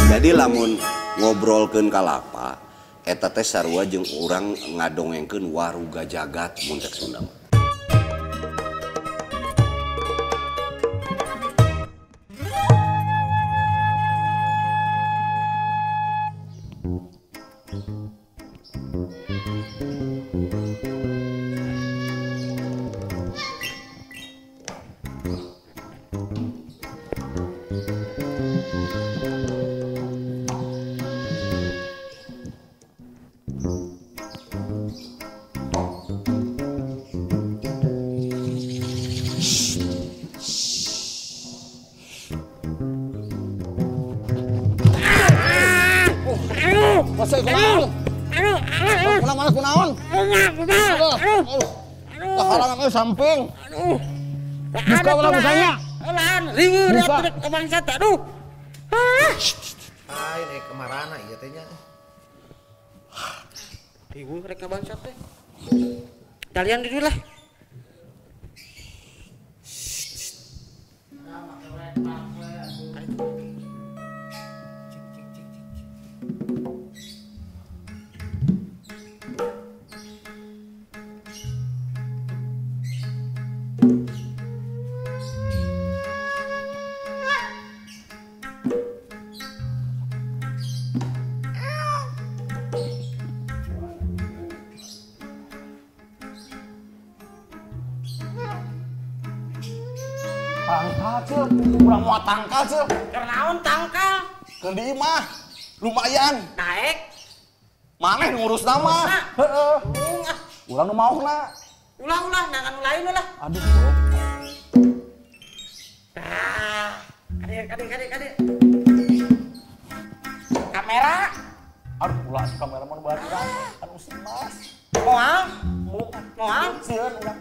Jadi lamun ngobrolkeun kalapa eta teh sarua jeung urang ngadongengkeun waruga jagat mun tek Sunda. Masih kunaon? Kunaon? Halangan ke samping. Buka ulang busanya. Ulan, riweuh atuh ke bangsat aduh. Ini kemarana ieu teh nya. Riweuh rek ka bangsat teh. Kalian di lah. Tangkal cil, kurang mau tangkal cil. Kernaon tangkal? Ke di imah, lumayan. Naik. Maneh ngurus nama. Heeh. Urang nu maohna. Ulah nangan lain lah. Aduh. Adik. Kamera. Aduh, ulah kameraman baru anu si Mas. Moal. Sieun urang.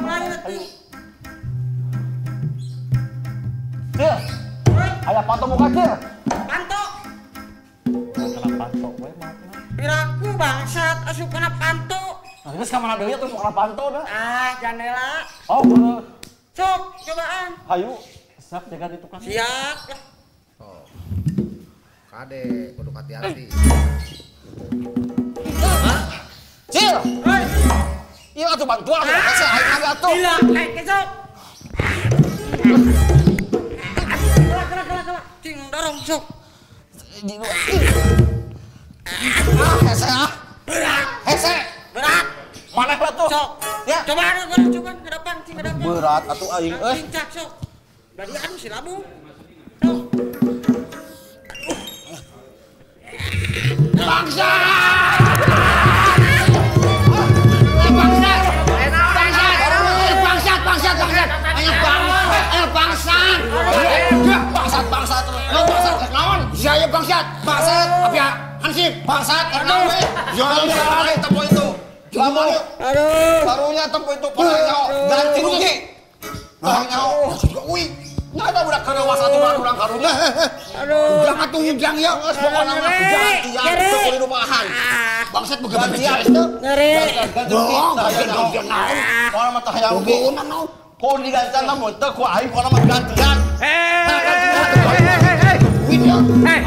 Lain Ayo. Cil, aya panto muka cil. Panto. Kena panto, we mah. Piraku bangsat asup kana panto. Nah, geus ka mana deui atuh muka panto dah. Jandela. Oh, bener. Sok, cobaan. Hayu, sak jaga di tukang. Siap lah. Oh. Kade kudu hati-hati. Cil, Hei, ieu atuh bantuan atuh kasih aing naga atuh. gila, kesok. Kela. Cing dorong sok. Hese ah. Hese. Berat. Maneh lah tuh. Sok. Ya. Coba ke depan, cing ke depan. Berat atuh aing euy. Cincak sok. Badi anu si labung. Tuh. Bangsa. Bangsat naon? Siaya bangsat. Bangsat apa ya? Hansip. Bangsat naon we? Jual tempo itu. Lamun Aduh. barunya tempo itu padanya ganti rugi. Bahanya juga uy. Nyata budak kerewas atuh baru urang karunya. Aduh. Ujang atuh ujang ya geus pokona mah gantian teu kudu dipahan. Bangsat boga gantian itu. Ngeri. Gantian naon? Pokona mah tah hayang rugi naon? Kok digantian namun teu ku aing pokona mah gantian.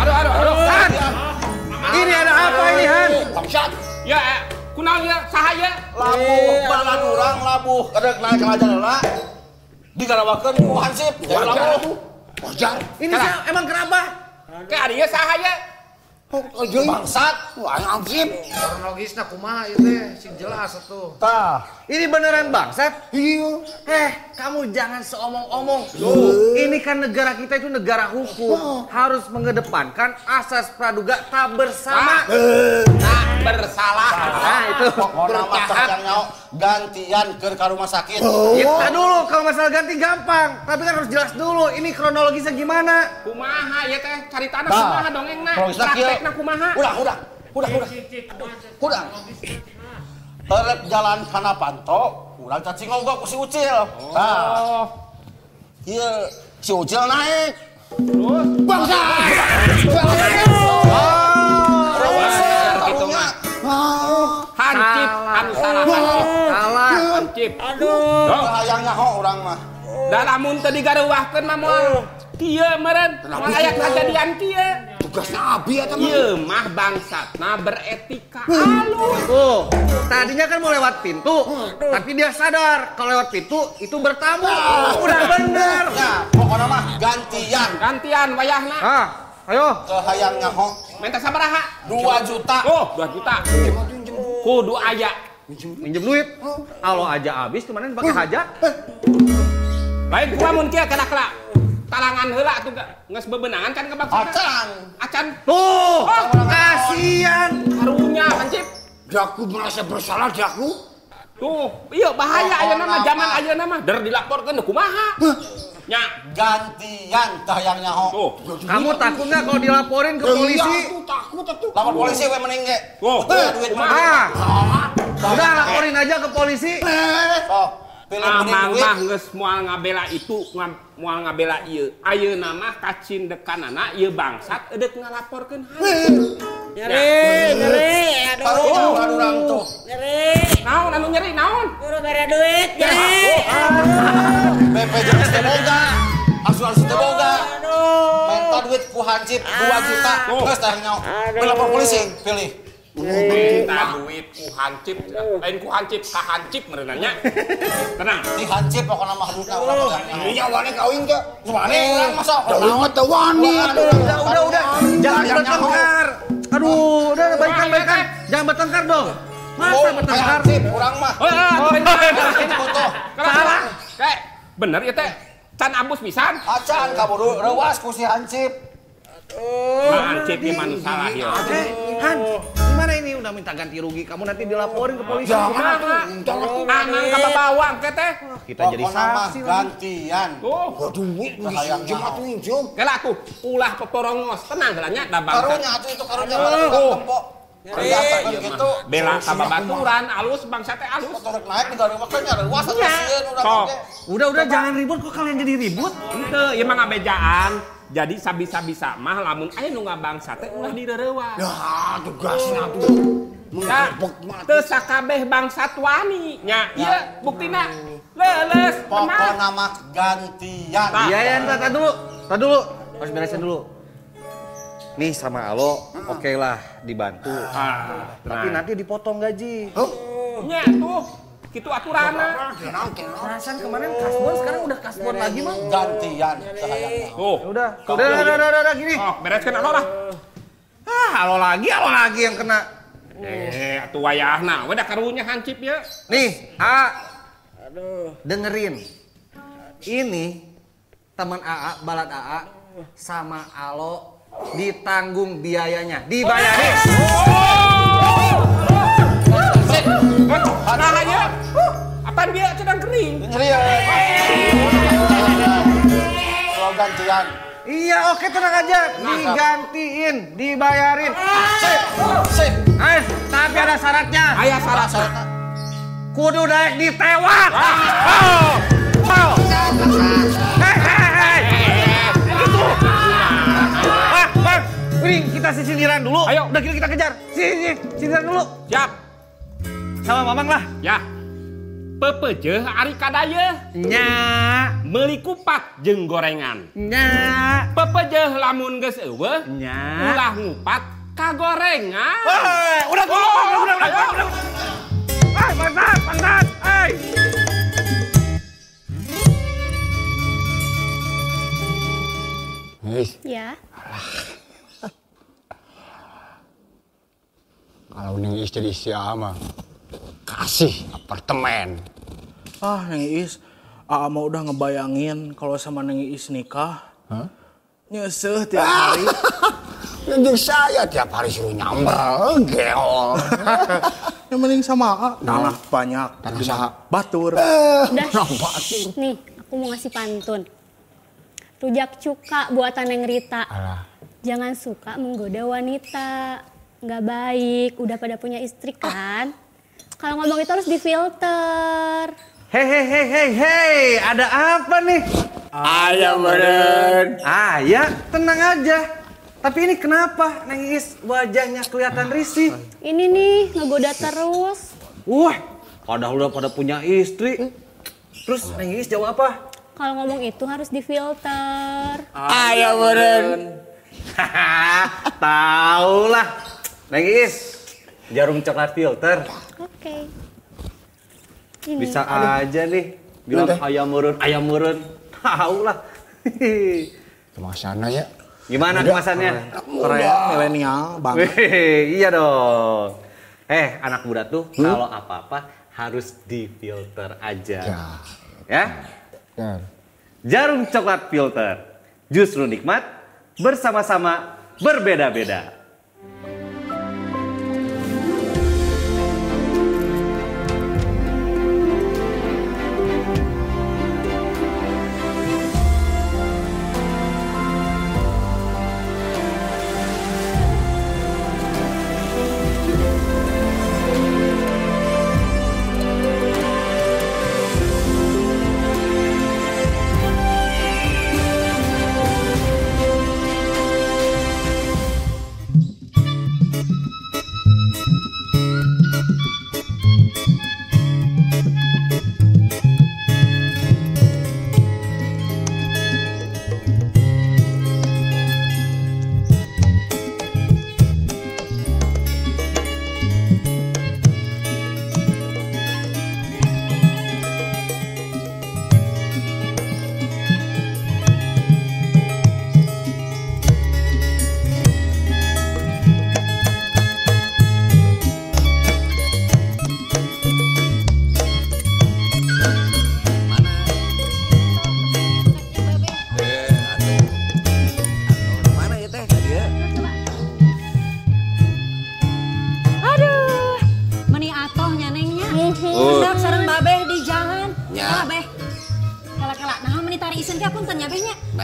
Aduh, Han. Ini ada apa ini, Han? Bangsat. Ya, kunaon ya sahaya? Labuh balan urang labuh kadek naik kelajan heula. Digarawakeun ku Hansip. Labuh. Wajar. Ini emang kenapa? Kayak adieu sahaya. Bangsat. Wah, Hansip. Kronologisna kumaha ieu teh sing jelas atuh. Tah. Ini beneran bangsat? Iya. Kamu jangan seomong-omong. Ini kan negara kita itu negara hukum. Harus mengedepankan asas praduga tak bersama. Tak bersalah. Nah, itu. Pokona mah teh yang nyaho gantian keur ka rumah sakit. Kita dulu kalau masalah ganti gampang. Tapi kan harus jelas dulu. Ini kronologisnya gimana? Kumaha ya teh caritana Nah, kumaha dongengna kronologisna kieu. praktekna kumaha Udah. Terek jalan kana panto, urang cacing ogo ku si Ucil. Nah. Ieu si Ucil naik. terus Bangsa. gitu mah hancip anu salah Salah. hancip Aduh. Hayang nyaho urang mah. da lamun teu digareuwahkeun mah moal kieu meureun moal aya kajadian kieu tugasnya abi eta mah. Ieu mah bangsatna beretika halus. Tuh, tadinya kan mau lewat pintu, tapi dia sadar kalau lewat pintu itu bertamu. Udah bener. Nah, pokoknya mah gantian. Gantian wayahna. Ah, ayo. Ke hayang nyaho Minta sabaraha? 2 juta. Oh, 2 juta. Kudu aya. Minjem duit. Kalau aja habis kemarin pakai hajat. Lain kulamun kieu kada-kada. Talangan heula tuh geus bebenangan kan kebangsaan. Acan. Tuh, kasihan. Karunya Hancip. Daku merasa bersalah daku. Tuh, iya bahaya ayeuna mah zaman ayeuna mah der dilaporkeun kumaha. Nya Gantian ke hayang nyaho. tuh. Kamu takut nggak kalau dilaporin ke polisi? Aku takut atuh. Lapor polisi we mending ge. Oh, Duit Ah, mah. udah laporin aja ke polisi. Oh, pilih mending Amang duit. mah geus moal ngabela itu, moal ngabela ieu. Ayeuna mah kacindekanana ieu bangsat eudeuk ngalaporkeun hantu. Nyeri, Karunya ulah urang tuh. nyeri, Naon anu nyeri naon? guru bere duit, nyeri. BPJS teh boga. Asuransi teh boga. Minta duit ku Hancip 2 juta. Geus teh nyaho. Lapor polisi, pilih. Minta duit ku Hancip, lain ku Hancip ka Hancip meureunanya. Tenang. Di Hancip pokoknya mah duitna urang nyaho. Iya wani kawin ke. Wani urang masa Dawa teh wani atuh. Udah. Jangan bertengkar. Aduh, udah baikan. Jangan bertengkar dong. Masa bertengkar? Hancip urang mah. Foto. Salah. Kayak bener ya teh. Can ambus pisan. Acan kaburu rewas ku si Hancip. Hancip ge manu salah ieu. Han, gimana ini udah minta ganti rugi? Kamu nanti dilaporin ke polisi. Amang kababawang ke teh. Kita jadi Pokoknya mah saksi. gantian. Tuh. Duit Ke hayang minjem nyaho. atuh minjem. Kela tuh ulah peporongos tenang gelanya da bangsa. Karunya atuh itu karunya bareng tempo. Kelihatan gitu. Bela kababaturan alus bangsa teh alus. Motor naik di garing makanya rewas atuh sieun urang Sok. ge. Udah jangan ribut kok kalian jadi ribut. Henteu ieu mah ngabejaan. Jadi sabisa-bisa mah lamun aya nu ngabangsa teh ulah direurewas. Ya tugasnya tuh. Ya, teu sakabeh bangsat wani nya. Ieu buktina leuleus tenang. Pokoknya mah gantian. Iya ya, entar dulu. Harus beresin dulu. Nih sama Alo, oke lah dibantu. Tapi nanti dipotong gaji. Nya tuh kitu aturanna. Perasaan kemarin kasbon, sekarang udah kasbon lagi mah. Gantian ke hayang nyaho. Tuh. Udah gini. Oh, bereskeun alo lah. Alo lagi yang kena. Atuh wayahna, we da karunya Hancip ya. Nih, dengerin. Ini teman AA, balad AA sama Alo ditanggung biayanya, dibayarin. Nah aja. Apaan dia sedang kering? Nyeri ya. Kalau gantian. Iya, oke tenang aja. Digantiin, dibayarin. Sip. Tapi ada syaratnya. Aya salah. Kudu daek ditewak. Hei. Itu. Bang. Ini kita sindiran dulu. Ayo. Udah kita kejar. Sini, sindiran dulu. Siap. Sama Mamang lah. Ya. Pepejeuh ari kadayeuh. Nya. Meuli kupat jeung gorengan. Nya. Pepejeuh lamun geus eueuh. Nya. Ulah ngupat ka gorengan. Udah. Bangsat. Ya, Kalau neng istri siapa kasih apartemen. Neng Iis, Aa mah udah ngebayangin kalau sama Neng Iis nikah. Nyeseh tiap hari. Jadi saya tiap hari suruh nyambel, geol. Yang mending sama Aa, tanah banyak. Tanah saha? Batur. udah. Nih, aku mau ngasih pantun. Rujak cuka buatan Neng Rita. Alah. Jangan suka menggoda wanita. Nggak baik, udah pada punya istri kan? Kalau ngomong itu harus difilter. Hei, ada apa nih? Ayam beren. Ya, tenang aja. Tapi ini kenapa Neng Iis wajahnya kelihatan risih? Ini nih, ngegoda terus. Wah, padahal udah pada punya istri. Terus Neng Iis jawab apa? Kalau ngomong itu harus difilter. Ayam beren. Tahu lah. Neng Iis, jarum coklat filter. Oke. Ini. Bisa aja nih bilang ayam murun. Tahu lah. Kemasannya ya. Gimana kemasannya? Korea milenial banget. Iya dong. Anak muda tuh kalau apa-apa harus difilter aja. Ya? Jarum coklat filter. Justru nikmat bersama-sama berbeda-beda.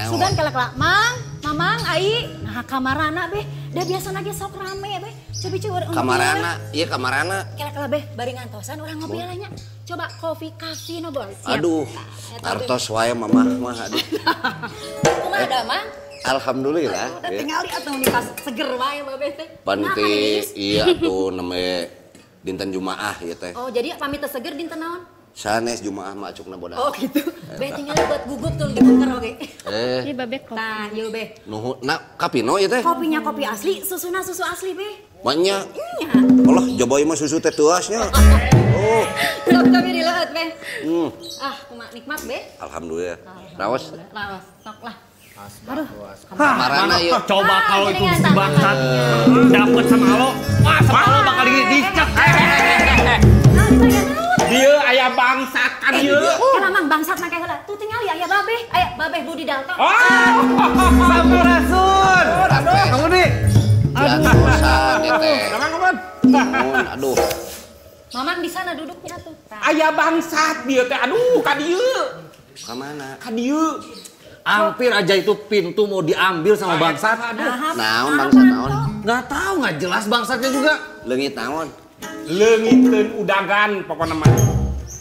Sugan kelak Mamang, Ai, nah kamarana beh, dah biasa lagi sok rame beh. Coba kamarana, iya kamarana. Kelak beh, bari ngantosan orang ngopi lahnya. Coba kopi kafe no bol. Aduh, artos wae mamah mah aduh. Kumaha ada mang? Alhamdulillah. Udah tinggal lihat tuh nih pas seger wae babeh teh. Panti iya tuh namanya dinten Jumaah ya teh. Oh, jadi pamit seger dinten naon? Sanes Jumaah mah cukna bodas. Oh gitu. Beh tinggal buat guguk tuh di bunker oke. Ini babek kopi. Nah, yuk beh. Nuhun, nak kapino ya teh? Kopinya kopi asli, susuna susu asli beh. Banyak. Iya. Allah, jaboy mah susu teh tuasnya. Oh. Sok kami dileut beh. Kumaha nikmat beh. Alhamdulillah. Rawas. Sok lah. Aduh. Kamarana yuk. Coba kalau itu bangsat dapet sama lo, wah sama lo bakal dicek. Dia ayah bangsat kan dia. Kana mang bangsat mah heula. Tuh tinggal ya aya babeh Budi Dalton. Sampurasun. Kamu nih. Jangan ya teh. Aduh. Mamang di sana duduknya tuh. Ayah bangsat dia teh. Aduh, ka dieu. Ka mana? Ka dieu. Hampir aja itu pintu mau diambil sama bangsat. Naon bangsat naon? Nggak tahu, nggak jelas bangsatnya juga. Leungit naon? Leungiteun udagan pokona mah.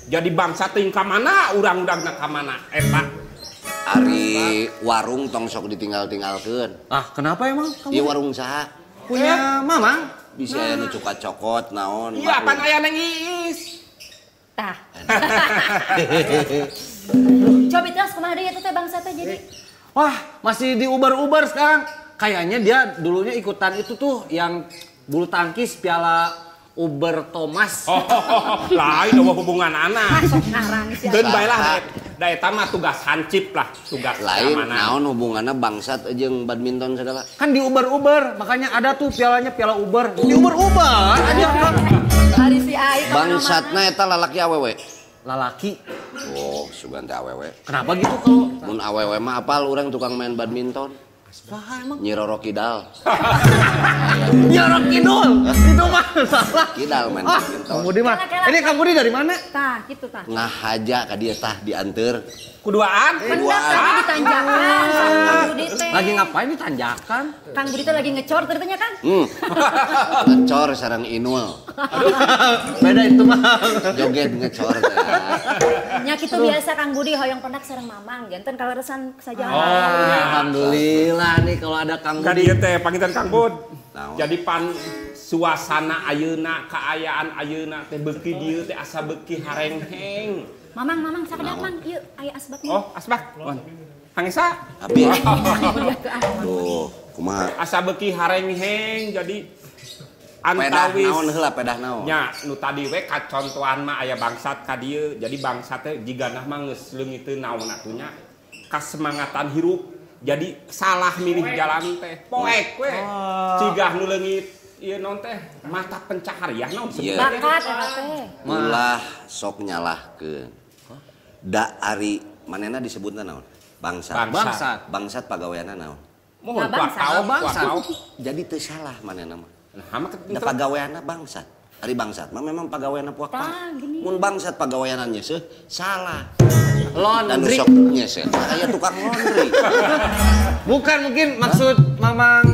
Jadi bangsa teuing ka mana, urang-urangna ka mana eta. Ari warung tong sok ditinggal-tinggalkeun. Kenapa emang? Ieu warung saha? Punya Mamang. Bisa anu cuka cokot naon? Iya, pan aya Neng Iis. Tah. Coba terus kumaha deui eta teh bangsatnya jadi. Wah, masih di Uber sekarang. Kayaknya dia dulunya ikutan itu tuh yang bulu tangkis piala Uber Thomas. Lain eueuh hubungan anak. Masuk ngarang sih. Deun bae lah da eta mah tugas hansip lah, tugas lain keamanan. naon hubunganna bangsat jeung badminton segala. Kan di Uber, makanya ada tuh pialanya piala Uber. Di Uber aja. Hari si Ai Bangsatna eta lalaki awewe. Lalaki. Oh, sugan teh awewe. Kenapa gitu kalau? Mun awewe mah apal urang tukang main badminton. Wah, emang. Nyi Roro Kidal. Roro Kidul. Itu mah salah. Kidal main badminton. Kang Budi mah. Ini Kang Budi dari mana? Tah, gitu tah. Ngahaja ka dieu tah dianteur. Kuduaan. Hendak tadi ditanjakan sama Kang Budi teh. Lagi ngapain di tanjakan? Kang Budi teh lagi ngecor ternyata kan? Ngecor sareng Inul. Beda itu mah. Joget ngecor teh. Nya kitu biasa Kang Budi hoyong pendak sareng Mamang, janten kaleresan sajalan. Alhamdulillah nih kalau ada Kang Ka Budi. dieu teh pangitan Kang Bud. Naon? Jadi pan suasana ayeuna, kaayaan ayeuna teh beuki dieu teh asa beuki harengheng. Mamang sakedap mang, ieu aya asbaknya. Oh, asbak. Hangesa. Abi. Dia ke arah. Tuh. Kumaha? Asa beuki harengheng jadi Pedah antawis. naon heula pedah naon? Nya nu tadi we kacontohan mah aya bangsat ka dieu. Jadi bangsat teh jiganah mah geus leungiteun naon atunya kasemangatan hirup. Jadi salah milih jalan teh. Poek we. Cigah nu leungit ieu naon teh mata pencaharian naon sebenarnya. Bakat eta teh. Ulah sok nyalahkeun. Da ari manehna disebutna naon? Bangsat. Bangsat pagaweanna naon? Mohon bangsat. Jadi teu salah manehna mah. Nah, mah Da pagaweanna bangsat. Ari bangsat mah memang pagaweanna puak-puak. Mun bangsat pagaweanna nyeuseut salah. Laundry. Dan sok nyeuseut aya tukang laundry. Bukan, mungkin maksud Mamang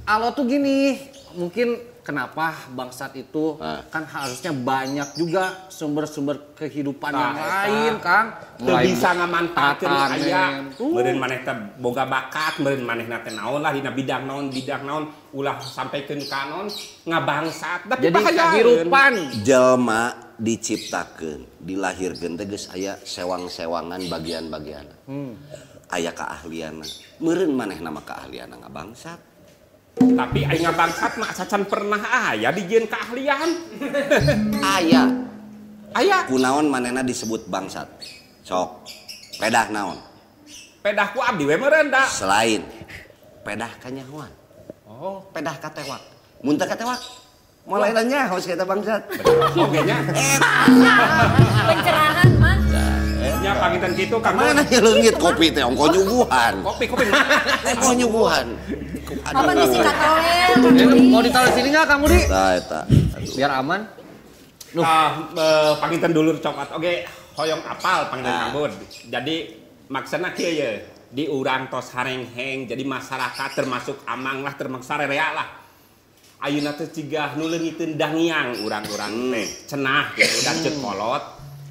Alo tuh gini, mungkin kenapa bangsat itu kan harusnya banyak juga sumber-sumber kehidupan yang lain, Kang. Teu bisa ngamanfaatkeun aya. Meureun maneh teh boga bakat, meureun manehna teh naon lah dina bidang naon, ulah sampaikeun ka naon ngabangsat. Jadi kehidupan Jelma diciptakeun, dilahirkeun teh geus aya sewang-sewangan bagian-bagianna. Aya keahlianna. Meureun manehna mah keahlianna ngabangsat. Tapi aing ngabangsat mah sacan pernah aya dijieun keahlian. Aya. Kunaon manehna disebut bangsat? Sok. Pedah naon? Pedah ku abdi we meureun da. Selain pedah kanyahoan. Oh, pedah katewak. Mun teu katewak moal lain nyaho kita bangsat. Oge nya. Pencerahan mah. Nya pangitan kitu Kang. Mana ya leungit kopi teh ongko nyuguhan. Kopi. Ongko nyuguhan. Apa ngisi katolel? mau ditaruh sini nggak kamu di? Tah eta. Biar aman. Pangitan dulur coklat. Oge, hoyong apal pangitan Kang Bud. Jadi maksudna kieu ye, di urang tos harengheng jadi masyarakat termasuk amang lah termasuk sarerea lah. Ayeuna teh cigah nu leungiteun dangiang urang-urang teh cenah gitu da ceuk kolot.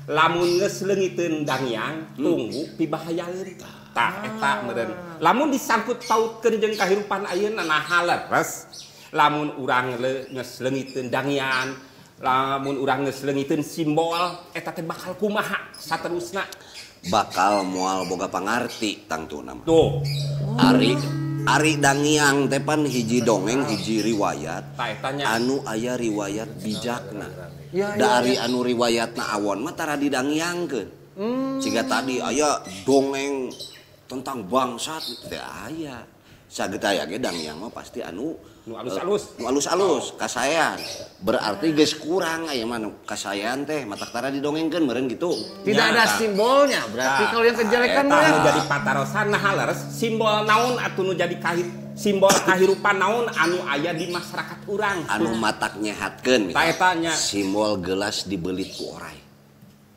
Lamun geus leungiteun dangiang tunggu pibahayaeun. Tah eta meureun. Lamun disangkut pautkeun jeung kahirupan ayeuna naha leres. Lamun urang geus leungiteun dangian, lamun urang geus leungiteun simbol eta teh bakal kumaha saterusna? Bakal moal boga pangarti tangtuna mah. Tuh. Ari dangiang teh pan hiji dongeng hiji riwayat. Anu aya riwayat bijakna. Dari anu riwayatna awon mah tara didangiangkeun. Ciga tadi aya dongeng tentang bangsat teh aya. Sageta aya ge dangiang mah pasti anu alus-alus kasayan. Berarti geus kurang aya mah kasayan teh matak tara didongengkeun meureun gitu. Tidak ada simbolnya. Berarti kalau yang kejelekan mah jadi patarosan nah leres simbol naon atuh nu jadi simbol kahirupan naon anu aya di masyarakat urang. Anu matak nyehatkeun. Tah eta nya simbol gelas dibelit ku oray.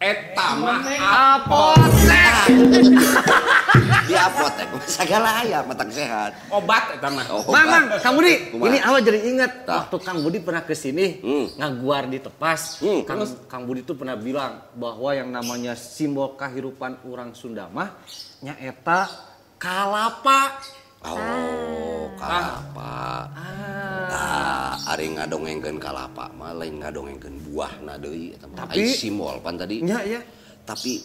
Eta mah apotek. Di apotek segala aya matak sehat. Obat eta mah. Mang, Kang Budi, ini awal jadi inget waktu Kang Budi pernah kesini ngaguar di Tepas. Kang Budi tuh pernah bilang bahwa yang namanya simbol kahirupan orang Sunda mah nya eta kalapa. Oh, kalapa. Ari ngadongengkeun kalapa mah lain ngadongengkeun buahna deui eta mah. Ai simbol pan tadi. Nya ya. Tapi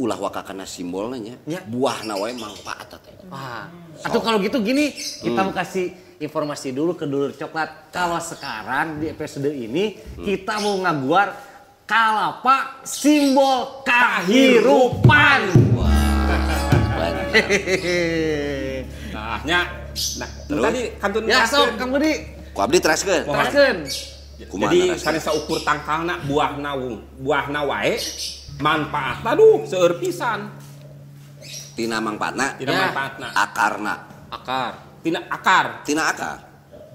ulah wakakana simbolna nya. Buahna wae mangpaat teh. Atuh kalau gitu gini, kita mau kasih informasi dulu ke dulur coklat. Kalau sekarang di episode ini kita mau ngaguar kalapa simbol kahirupan. Tadi kantun ya sok Kang Budi. Ku abdi teraskeun. Jadi sanes ukur tangkalna buahna wae manfaatna seueur pisan. Tina mangpaatna? Tina mangpaatna. Akarna. Tina akar.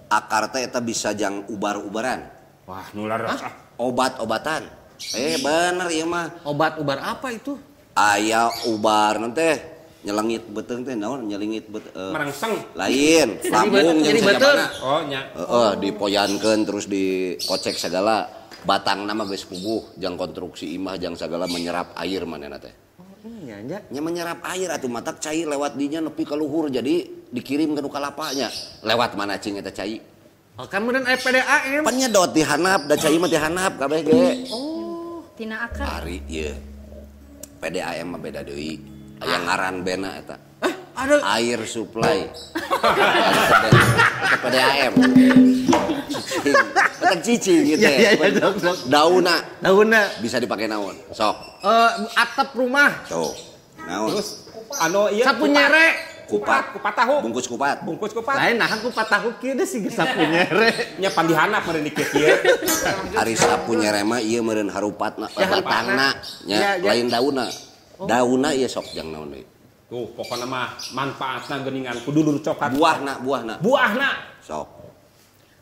Akar teh eta bisa jang ubar-ubaran. Wah, nular rasa. Obat-obatan. Bener ieu mah. Obat-ubar apa itu? Aya ubar teh nyelengit beteung teh naon nyelengit merangsang. Lain, lambung jeung sajabana. Oh nya. Dipoyankeun terus dikocek segala. Batang nama geus puguh, jang konstruksi imah jang segala menyerap air manehna teh. Nya menyerap air atuh matak cai lewat dinya nepi ka luhur jadi dikirim ke kalapanya. Lewat mana cing eta cai? Kan meureun aya PDAM. Penyedot dihanap da cai mah dihanap kabeh ge. Oh, tina akar. Ari ieu. PDAM mah beda deui. Aya ngaran bena eta. Air supply. Atau PDAM. Cicing gitu ya. Dauna bisa dipakai naon? Sok. Atap rumah. Tuh. Naon? Terus ieu sapu nyere. Kupat tahu. Bungkus kupat. Lain nah kupat tahu kieu deh si sapu nyere. Nya pandihanap meureun di kieu. Ari sapu nyere mah ieu meureun harupatna, batangna nya lain dauna. Dauna ieu sok jang naon deui. Tuh, pokoknya mah manfaatna geuningan kudu lur coklat. Buahna. Sok.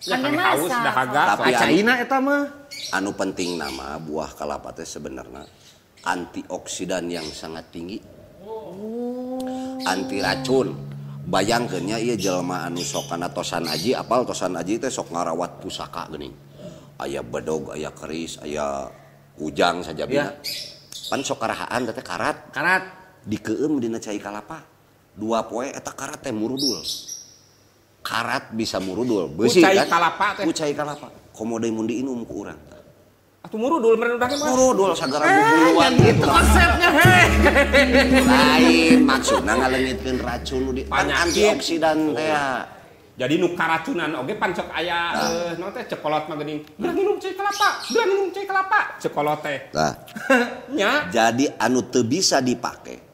Ya kan haus dahaga. Tapi acaina eta mah. Anu penting nama buah kalapa teh sebenarnya antioksidan yang sangat tinggi. Anti racun. Bayangkeun nya ieu jelema anu sok kana tosan aji, apal tosan aji teh sok ngarawat pusaka geuning. Aya bedog, aya keris, aya ujang sajabina. Pan sok karahaan teh karat. Dikeum dina cai kalapa 2 poe eta karat teh murudul. Karat bisa murudul beusi kan ku cai kalapa komo deui mun diinum ku urang atuh murudul meureun urang mah murudul sagara bubuluan gitu konsepnya lain maksudna ngaleungitkeun racun nu di antioksidan teh. Jadi nu karacunan oge pan sok aya naon teh cekolot mah geuning urang minum cai kalapa cekolot teh tah nya jadi anu teu bisa dipake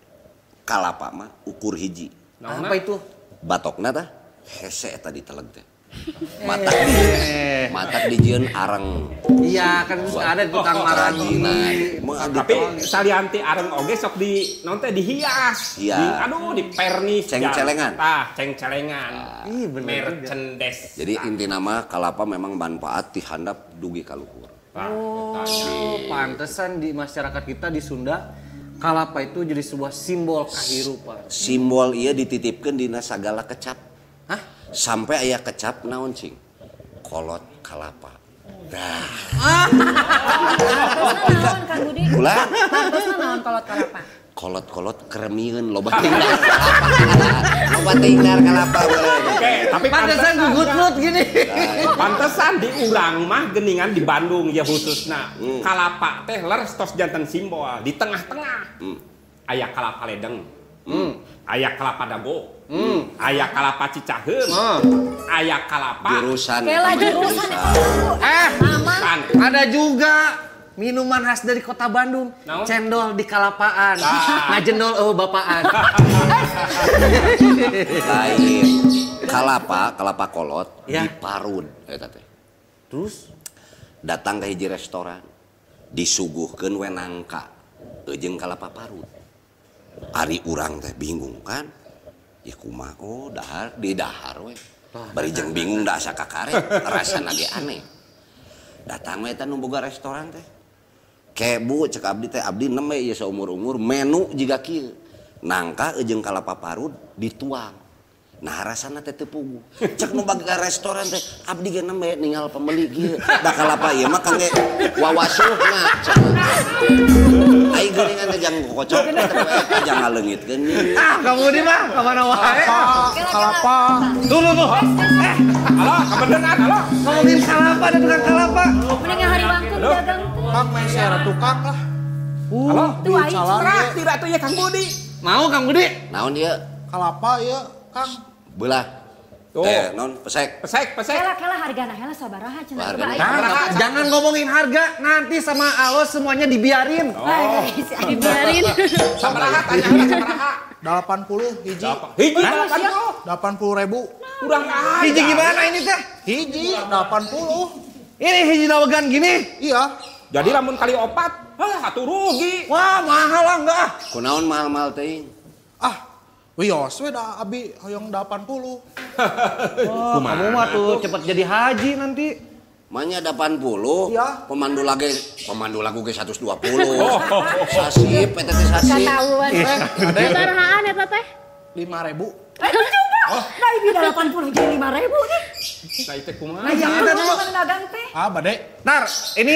kalapa mah ukur hiji. Apa itu? Batokna tah hese eta diteleg teh. Matak dijieun areng. Iya kan ada tukang maragi. Tapi salianti areng oge sok di naon teh dihias. Aduh di pernis. Ceng-celengan. Ceng-celengan. Ih bener. Merchandise. Jadi inti nama kalapa memang manfaat ti handap dugi kaluhur. Pantesan di masyarakat kita di Sunda kalapa itu jadi sebuah simbol kehidupan. Simbol ieu dititipkeun dina sagala kecap. Hah? Sampai aya kecap naon cing? Kolot kalapa. Dah. Naon Kang Budi? Ulah. Bagusna naon kolot kalapa? Kolot-kolot kremieun loba tinggal kalapa. Loba tinggal kalapa. Oke, tapi pantesan gugut gini. Pantesan di urang mah geuningan di Bandung ya khususna. Kalapa teh leres tos janten simbol di tengah-tengah. Aya kalapa ledeng. Aya kalapa dago. Aya kalapa cicaheum. Aya kalapa jurusan. Mamang ada juga minuman khas dari kota Bandung, cendol di kalapaan, ngajendol bapaan. Lain, kalapa kolot diparun, eta teh. Terus datang ke hiji restoran, disuguhkeun we nangka, jeung kalapa parut. Ari urang teh bingung kan, ya kumaha dahar di dahar we. Bari jeung bingung da asa kakarek, rasana ge aneh. Datang we eta nu boga restoran teh. Kebu cek abdi teh abdi nembe ieu saumur-umur menu jiga kieu. Nangka jeung kalapa parut dituang. Nah rasana teh teu puguh. Cek nu baga restoran teh abdi ge nembe ninggal pembeli kieu. Da kalapa ieu mah kangge wawasuhna. Ai geuningan teh jang kokocok teh jang ngaleungitkeun. Kamu di mah ka mana wae? Kalapa. Tuh. Halo, kabeneran halo. Ngomongin kalapa ada tukang kalapa. Mending hari bangku dagang teh. Kang main secara tukang lah. Halo, tuh salah tidak tuh ya Kang Budi. Mau Kang Budi? Naon ieu? Kalapa ieu, Kang. Belah. Tuh. Non pesek. Kela hargana hela sabaraha cenah. Jangan ngomongin harga, nanti sama Alos semuanya dibiarin. Dibiarin. Sabaraha tanya heula sabaraha? 80 hiji. Hiji 80. 80.000. Kurang aja. Hiji gimana ini teh? Hiji 80. Ini hiji dawegan gini? Iya. Jadi lamun kali 4, atuh rugi. Wah, mahal lah enggak. Kunaon mahal-mahal teuing? Wios we da abi hoyong 80. Kamu mah tuh cepet jadi haji nanti. Manya 80. Iya. Pemandu lagu ge 120. Sasip eta teh sasip. Ketahuan. Sabarahaan eta teh? 5.000. Nah ibi 80 jadi 5.000 nih. Nah itu kumaha? Nah yang mana dagang teh? Bade. Nar, ini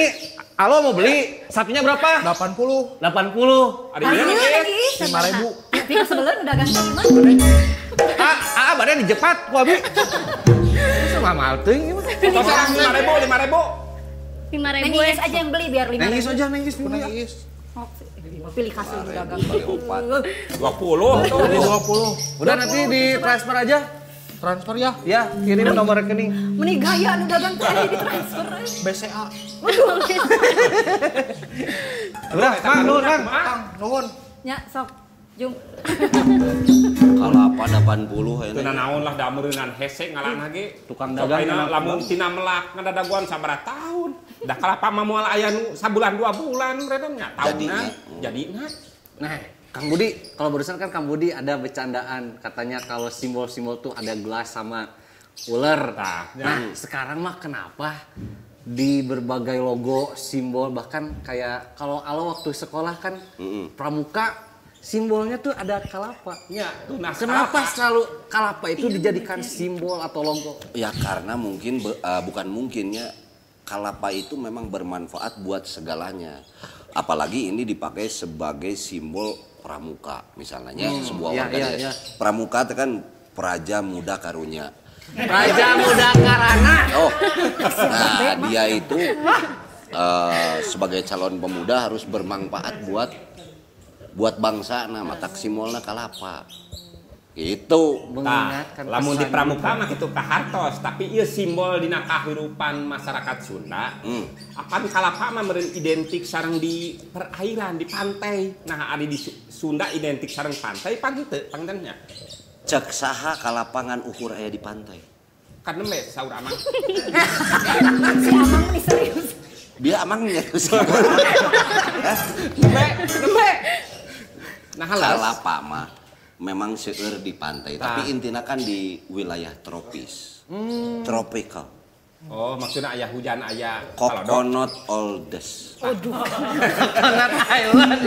Alo mau beli satunya berapa? 80. 80. Ada ini 5.000. Tapi sebelum dagang teh gimana? Bade dijepat ku abi. Sama mahal teuing ieu mah. Tosan 5.000. 5.000. Nengis aja yang beli biar 5.000. Nengis aja, nengis dulu ya. Nengis. Pilih kasih dagang. 20. Jadi 20. Udah nanti di transfer aja. Transfer ya? Ya, kirim nomor rekening. Meni gaya nu dagang teh di transfer. BCA. Udah, Mang, nuhun, Mang. Kang, nuhun. Nya sok jung. Kalapa 80 Teu naon lah da meureunnan hese ngaran ge. Tukang dagang lamun tina melak ngadaguan sabaraha tahun. Da kalapa mah moal aya nu sabulan 2 bulan redan nya tahunan. Jadina. Nah, Kang Budi, kalau barusan kan Kang Budi ada bercandaan katanya kalau simbol-simbol tuh ada gelas sama ular. Nah, sekarang mah kenapa di berbagai logo, simbol bahkan kayak kalau Alo waktu sekolah kan pramuka simbolnya tuh ada kalapa. Ya, tunas kenapa selalu kalapa itu dijadikan simbol atau logo? Ya karena mungkin bukan mungkinnya kalapa itu memang bermanfaat buat segalanya. Apalagi ini dipakai sebagai simbol pramuka misalnya sebuah organisasi. Pramuka itu kan praja muda karunya. Praja muda karana. Oh. Nah, dia itu sebagai calon pemuda harus bermanfaat buat bangsa. Nah, matak simbolna kalapa. Itu mengingatkan lamun di pramuka mah kitu kahartos, tapi ieu simbol dina kahirupan masyarakat Sunda. Apan kalapa mah meureun identik sareng di perairan, di pantai. Nah, ari di Sunda identik sareng pantai panteu pangdannya. Cek saha kalapangan ukur aya di pantai. Kan nembe saur amang. Si Amang nih serius. Dia amangnya tuh sih. Nembe. Nah, kalapa mah memang seueur di pantai, tapi intinya kan di wilayah tropis, tropical. Oh, maksudnya ayah hujan, ayah coconut oldest. Waduh. Coconut Island.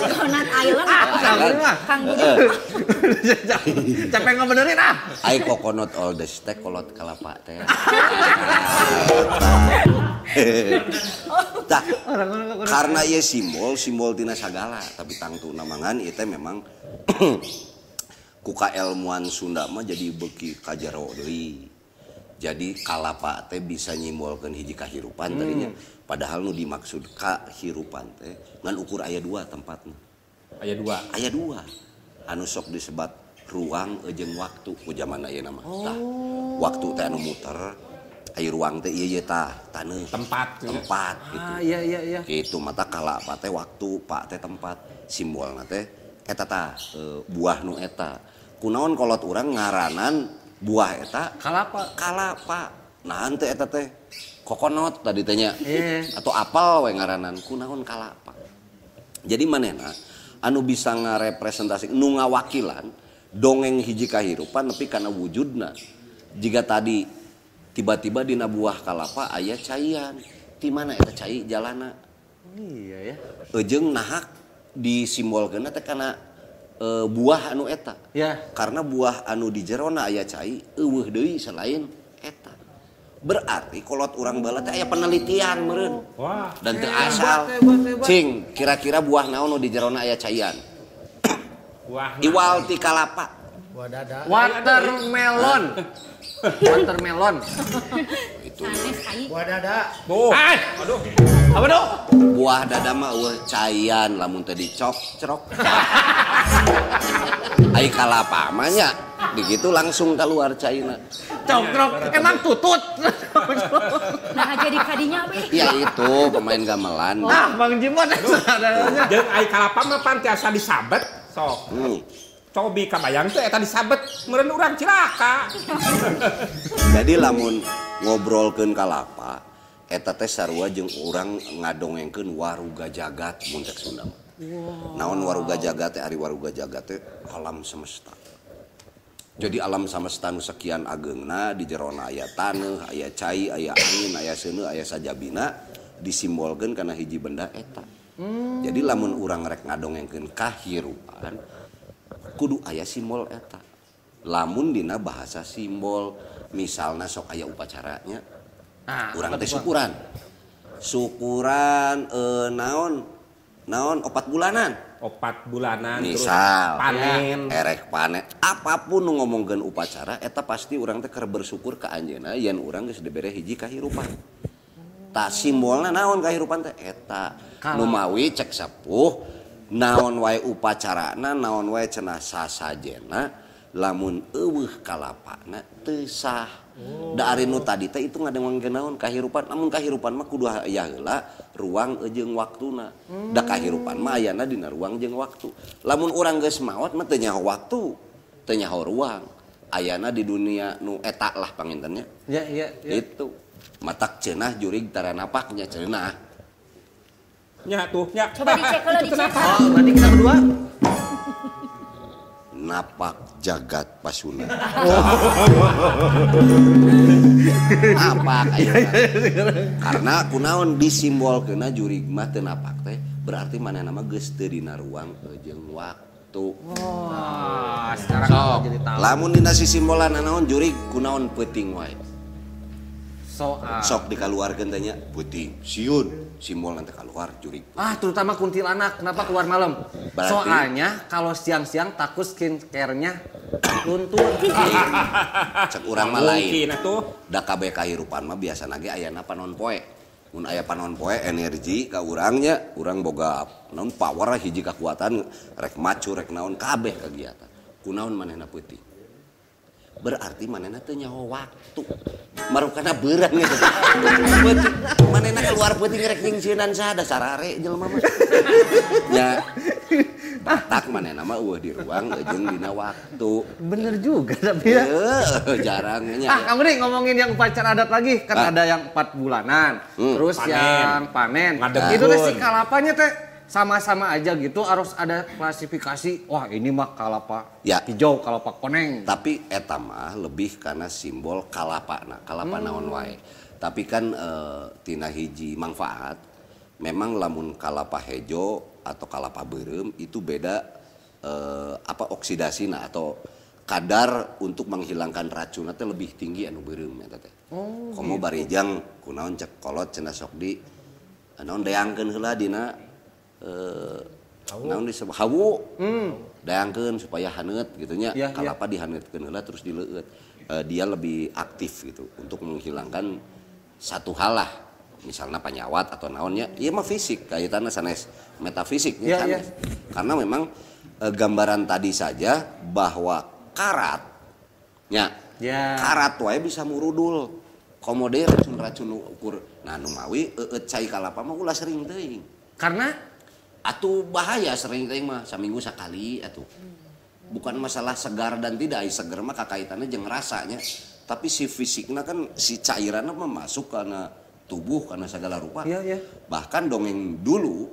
Coconut Island. Kang capek ngebenerin Ai coconut oldest teh kolot kalapa teh. Tah, karena ieu simbol tina sagala, tapi tangtu namangan ieu teh memang ku kailmuan Sunda mah jadi beuki kajero deui. Jadi kalapa teh bisa nyimbolkeun hiji kahirupan tadinya. Padahal nu dimaksud kahirupan teh ngan ukur aya 2 tempatna. Aya 2. Aya 2. Anu sok disebat ruang jeung waktu ku zaman ayeuna mah. Tah, waktu teh anu muter, aya ruang teh ieu tah taneuh. Tempat gitu. Iya. Kitu mata kalapa teh waktu, pak teh tempat. Simbolna teh eta tah buah nu eta. Kunaon kolot urang ngaranan buah eta kalapa. Nah henteu eta teh coconut tadi teh nya. Atau apel we ngaranan kunaon kalapa. Jadi manehna anu bisa ngarepresentasi nu ngawakilan dongeng hiji kahirupan nepi kana wujudna. Jika tadi tiba-tiba dina buah kalapa aya caian. Ti mana eta cai jalana? Iya ya. Jeung nahak disimbolkeun teh kana buah anu eta. Ya. Karena buah anu di jerona aya cai eueuh deui selain eta. Berarti kolot urang baheula teh aya penelitian meureun. Wah. Dan teu asal. Cing, kira-kira buah naon nu di jerona aya caian? Buah Iwal ti kalapa. Buah dada. Watermelon. Watermelon. Itu. Buah dada. Tuh. Aduh. Apa dong? Buah dada mah eueuh caian lamun teh dicok-cerok. Ai kalapa mah nya begitu langsung keluar caina. Cok-cerok emang tutut. Nah jadi kadinya be. Ya itu pemain gamelan. Bang Jimot sadayana. Jeung ai kalapa mah pan tiasa disabet sok. Cobi kabayang teh eta disabet meureun urang cilaka. Jadi lamun ngobrolkeun kalapa eta teh sarua jeung urang ngadongengkeun waruga jagat mun teh Sunda. Naon waruga jagat teh ari waruga jagat teh alam semesta. Jadi alam semesta nu sekian ageungna di jerona aya taneuh, aya cai, aya angin, aya seuneu, aya sajabina disimbolkeun kana hiji benda eta. Jadi lamun urang rek ngadongengkeun kahirupan kudu aya simbol eta. Lamun dina bahasa simbol misalna sok aya upacaranya. Urang teh syukuran. Syukuran naon 4 bulanan. 4 bulanan misal terus panen. Erek panen. Apapun nu ngomongkeun upacara eta pasti urang teh keur bersyukur ka anjeunna yen urang geus dibere hiji kahirupan. tak simbolna naon kahirupan teh eta nu mawi cek sepuh naon wae upacarana naon wae cenah sasajena lamun eueuh kalapana teu sah. Da ari nu tadi teh itu ngadengkeun naon kahirupan namun kahirupan mah kudu aya heula ruang jeung waktuna. Da kahirupan mah ayana dina ruang jeung waktu. Lamun urang geus maot mah teu nyaho waktu, teu nyaho ruang. Ayana di dunia nu eta lah pangintennya. Ya. Itu matak cenah jurig tara napaknya cenah. Nya tuh, nya. Coba dicek kalau dicek. Oh, berarti kita berdua. Napak jagat pasuna. Napak karena kunaon disimbolkeunna jurig mah teu napak teh berarti manehna mah geus teu dina ruang jeung waktu. Sekarang so, jadi tahu. lamun dina simbolan naon jurig kunaon peuting wae. Sok dikaluarkeun teh nya peuting, siun simbol nanti keluar jurig. Terutama kuntilanak kenapa keluar malam? Berarti, soalnya kalau siang-siang takut skincare-nya luntur. Cek urang mah lain. Da kabeh kahirupan mah biasana ge ayana panon poe. Mun aya panon poe energi ka urangnya, urang boga naon power hiji kekuatan rek macu rek naon kabeh kegiatan. Kunaon manehna peuting. Berarti manehna teu nyaho waktu. Marukana beurang gitu. Manehna keluar peuting rek nyingsieunan saha da sarare jelema mah. Ya. Tak manehna mah eueuh di ruang jeung dina waktu. Bener juga tapi ya. Jarangnya. Kamu nih ngomongin yang upacara adat lagi. Kan ada yang 4 bulanan. Terus panen. Yang panen. Itu teh si kalapanya teh sama-sama aja gitu harus ada klasifikasi. Wah, ini mah kalapa hijau, kalapa koneng. Tapi eta mah lebih karena simbol kalapana, kalapa naon wae. Tapi kan tina hiji manfaat memang lamun kalapa hejo atau kalapa beureum itu beda oksidasina atau kadar untuk menghilangkan racun teh lebih tinggi anu beureum eta teh. Komo barijang kunaon cek kolot cenah sok di naon deangkeun heula dina naon disebut hawu. Deangkeun supaya haneut gitu nya. Kalapa dihaneutkeun heula terus dileueut. Dia lebih aktif gitu untuk menghilangkan satu hal lah. Misalnya penyawat atau naonnya, iya mah fisik kaitannya sanes metafisiknya kan. Karena memang gambaran tadi saja bahwa karatnya, karat wae bisa murudul. Komode racun-racun ukur. Nah nu mawi cai kalapa mah ulah sering teuing. Karena atuh bahaya sering teuing mah saminggu sakali atuh. Bukan masalah segar dan tidak, segar mah kakaitannya jeung rasanya. Tapi si fisiknya kan si cairannya mah masuk karena tubuh karena segala rupa. Bahkan dongeng dulu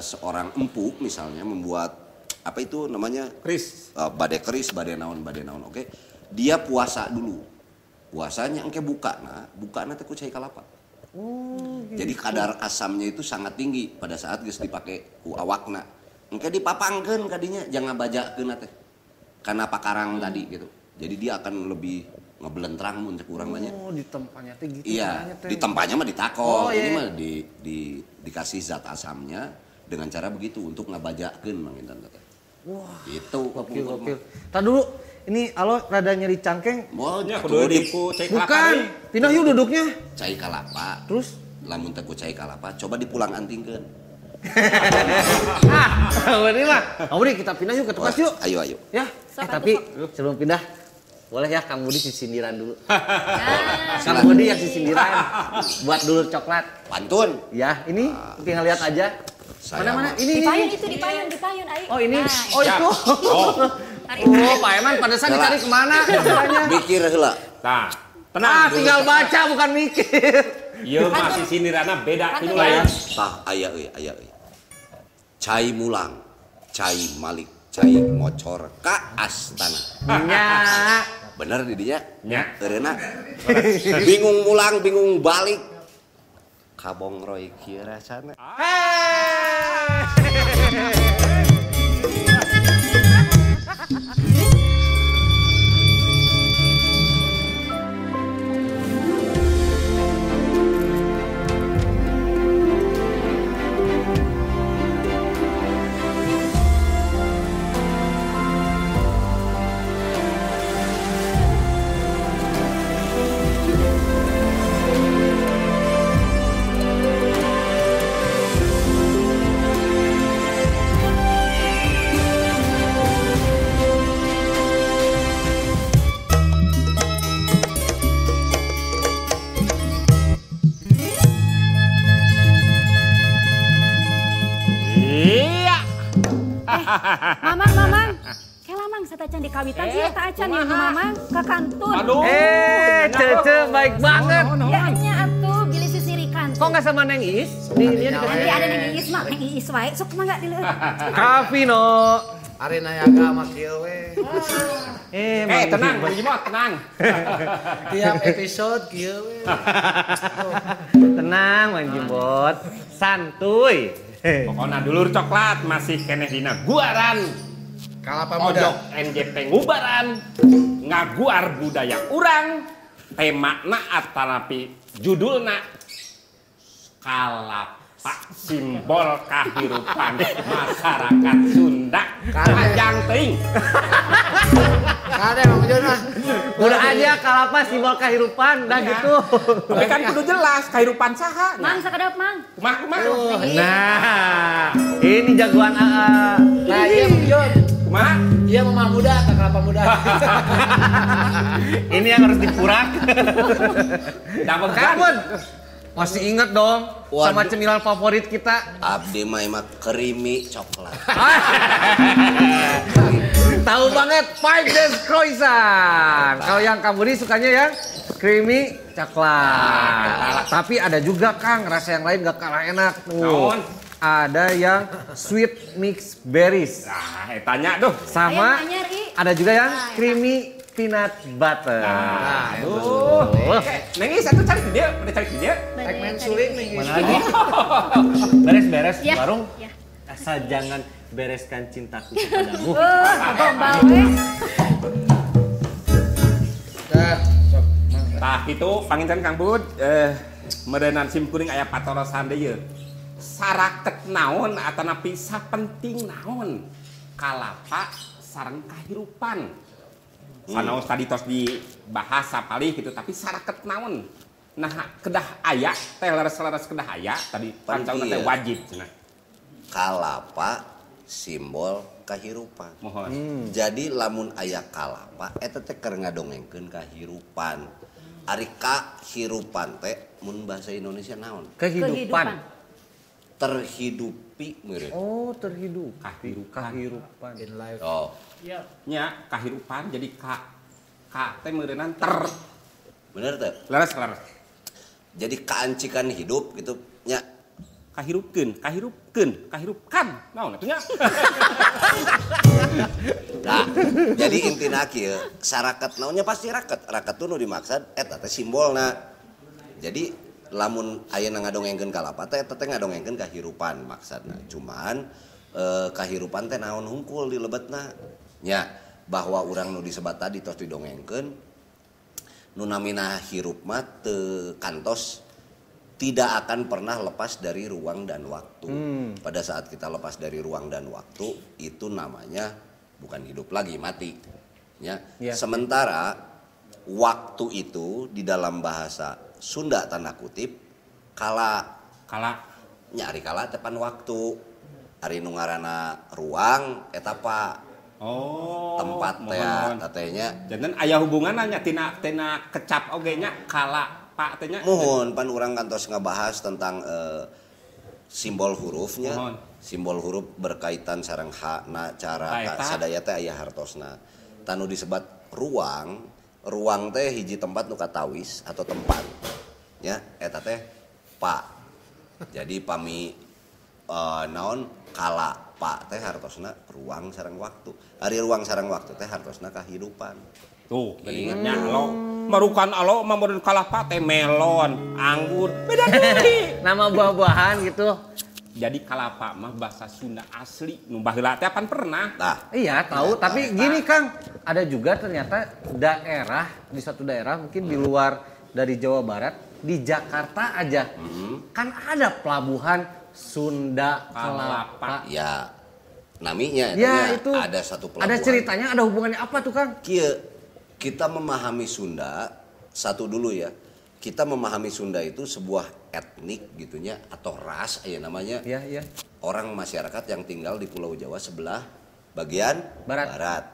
seorang empuk misalnya membuat apa itu namanya keris, badai keris, badai naon, oke. Dia puasa dulu, puasanya engke bukana teh ku cai kalapa. Gitu. Jadi kadar asamnya itu sangat tinggi pada saat geus dipake ku awakna. Engke dipapangkeun kadinya jangan bajakeun teh. Karena pakarang tadi gitu. Jadi dia akan lebih ngebelentrang mun cek urang banyak. Di tempatnya teh gitu. Iya, di tempatnya mah ditakol. Ini mah dikasih zat asamnya dengan cara begitu untuk ngabajakeun manginten teh. Wah, gitu. Gokil. Tadi dulu ini alo rada nyeri cangkeng. Monya kudu diku cai kalapa. Bukan, pindah yuk duduknya. Cai kalapa. Terus lamun teh ku cai kalapa, coba dipulang antingkeun. Ini mah. Kamu kita pindah yuk ke tempat yuk. Ayo. Ya. Tapi sebelum pindah boleh ya Kang Budi sisindiran dulu. Kang Budi yang sisindiran. Buat dulu coklat. Pantun. Ya, ini tinggal lihat aja. Mana? Ini. Di payun, Ai. Oh, ini. Oh, itu. Oh, Pak Eman pada saat dicari kemana? Mikir heula. Nah, tenang. Tinggal baca bukan mikir. Ieu mah sisindiranna beda tilu lain. Tah aya euy. Cai mulang, cai malik, cai mocor ka astana. Nya. Bener di dinya? Nya. Eureuna. Bingung mulang, bingung balik. Kabong roy kieu rasana. Mamang. Kelamang satacan di kawitan sih tak acan ya mamang ke kantun. Aduh. Cece baik banget. Ya nya atuh gili sisirikan. Kok nggak sama Neng Iis? Nanti ada Neng Iis mah, Neng Iis wae. Sok mangga dileuh. Kavino. Arena yaga sama kieu we. Tenang, Bang Jimot, tenang. Tiap episode kieu we. Tenang, Bang Jimbot. Santuy. Pokoknya dulur coklat masih keneh dina guaran. Kalapa Pojok muda. NJP ngubaran. Ngaguar budaya urang. Temana atanapi judulna Kalapa simbol kehidupan masyarakat Sunda. Kajang teuing. Kade Mang Ujon mah. Udah aja Kalapa simbol kehidupan dah gitu. Tapi kan kudu jelas kehidupan saha. Mang sakedap mang. Kumaha. Nah, ini jagoan AA. Nah, iya Mang Ujon. Kumaha? Iya Mama muda, Kak Kelapa muda. Ini yang harus dipurak. Dapat Kamun. Masih inget dong sama Waduh. cemilan favorit kita. Abdi mah emang kerimi coklat. Tahu banget Five Days Croissant. Kalau yang kamu ini sukanya yang creamy coklat. Tapi ada juga Kang rasa yang lain gak kalah enak tuh. Ada yang sweet mix berries. Nah, tanya tuh. Sama Ayam anyar, I. ada juga yang creamy peanut butter. Aduh. Nengis satu cari video, udah cari video. Segmen suling nih. Mana lagi? Beres-beres Ya. warung. Ya. Asal jangan bereskan cintaku kepadamu. Gombal we. Tah itu panginten Kang Bud, merenan sim kuring aya patorosan deui. Saraket naon atanapi sapenting naon kalapa sareng kahirupan. Sanaos tadi tos dibahas sapalih gitu tapi saraket naon. Nah kedah aya teh leres-leres kedah aya tadi pancauna teh wajib cenah. Kalapa simbol kahirupan. Mohon. Jadi lamun aya kalapa eta teh keur ngadongengkeun kahirupan. Ari kahirupan teh mun bahasa Indonesia naon? Kehidupan. Terhidupi meureun. Oh, terhidup. Kahirupan. In life. Oh, Nya kahirupan jadi ka teh meureunan ter bener teh. leres. Jadi kaancikan hidup gitu nya. Kahirupkan. Naon atuh nya? Nah, jadi intina kieu saraket naonnya pasti raket. Raket tuh nu dimaksud eta teh simbolna. Jadi lamun ayeuna ngadongengkeun kalapa teh eta teh ngadongengkeun kahirupan maksudna. Cuman kahirupan teh naon hungkul di lebetna. Nya bahwa urang nu disebat tadi tos didongengkeun nu namina hirup mah teu kantos tidak akan pernah lepas dari ruang dan waktu. Pada saat kita lepas dari ruang dan waktu itu namanya bukan hidup lagi, mati. Ya. Sementara waktu itu di dalam bahasa Sunda tanda kutip kala nyari kala tepan waktu. Ari nu ngaranna ruang eta apa? Tempat teh katanya. Janten aya hubunganna nya tina kecap oge nya kala Pak teh nya. Mohon pan urang kantos ngabahas tentang simbol hurufnya. Simbol huruf berkaitan sareng hakna cara sadaya teh aya hartosna. Tanu disebat ruang teh hiji tempat nu katawis atau tempat. Ya, eta teh pak. Jadi pami naon kala pak teh hartosna ruang sareng waktu. Ari ruang sareng waktu teh hartosna kahidupan. Tuh, ingatnya alo marukan alo mamureun kalapa teh melon, anggur, beda deui. Nama buah-buahan gitu. Jadi kalapa mah bahasa Sunda asli. Nu baheula teh pan pernah. Nah, iya tahu, tapi gini Kang, ada juga ternyata daerah di satu daerah mungkin di luar dari Jawa Barat, di Jakarta aja. Kan ada pelabuhan Sunda Kelapa. Ya. Naminya ya, itu ada satu pelabuhan. Ada ceritanya, ada hubungannya apa tuh Kang? Kita memahami Sunda satu dulu ya. Kita memahami Sunda itu sebuah etnik gitunya atau ras ya namanya. Iya. Orang masyarakat yang tinggal di Pulau Jawa sebelah bagian barat.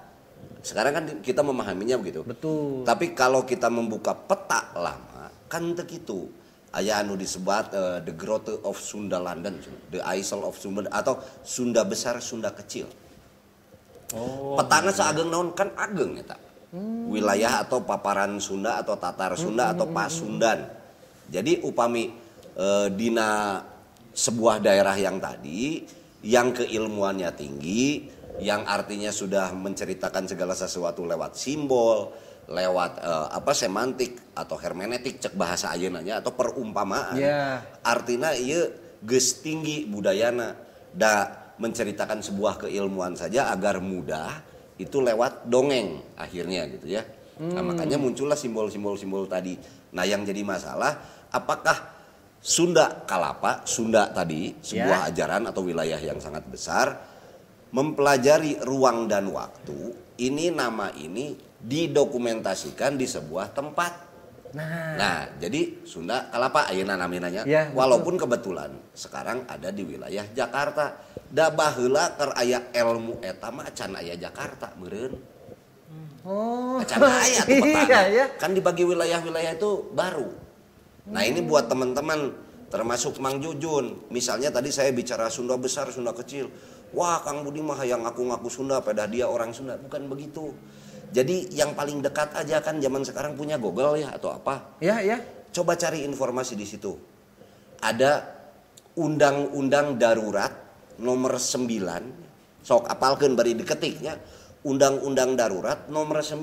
Sekarang kan kita memahaminya begitu. Betul. Tapi kalau kita membuka peta lama kan begitu. Aya anu disebut the Grotto of Sunda London, the Isle of Sunda atau Sunda besar, Sunda kecil. Petana seageng naon kan ageng eta. Wilayah atau paparan Sunda atau Tatar Sunda atau Pasundan. Jadi upami dina sebuah daerah yang tadi yang keilmuannya tinggi, yang artinya sudah menceritakan segala sesuatu lewat simbol, lewat semantik atau hermeneutik cek bahasa ayeunanya atau perumpamaan. Artinya ieu geus tinggi budayana da menceritakan sebuah keilmuan saja agar mudah itu lewat dongeng akhirnya gitu ya. Nah, makanya muncullah simbol-simbol tadi. Nah, yang jadi masalah apakah Sunda Kalapa, Sunda tadi, sebuah ajaran atau wilayah yang sangat besar, mempelajari ruang dan waktu, ini nama ini didokumentasikan di sebuah tempat. Nah, jadi Sunda Kalapa ayeuna naminanya, walaupun kebetulan sekarang ada di wilayah Jakarta. Da baheula keur aya elmu eta mah can aya Jakarta meureun. Can aya tuh petana. Kan dibagi wilayah-wilayah itu baru. Nah ini buat teman-teman termasuk Mang Jujun. Misalnya tadi saya bicara Sunda besar, Sunda kecil. Wah Kang Budi mah yang ngaku-ngaku Sunda padahal dia orang Sunda. Bukan begitu. Jadi yang paling dekat aja kan zaman sekarang punya Google ya atau apa. Coba cari informasi di situ. Ada Undang-Undang Darurat nomor 9. Sok apalkeun bari diketiknya. Undang-Undang Darurat nomor 9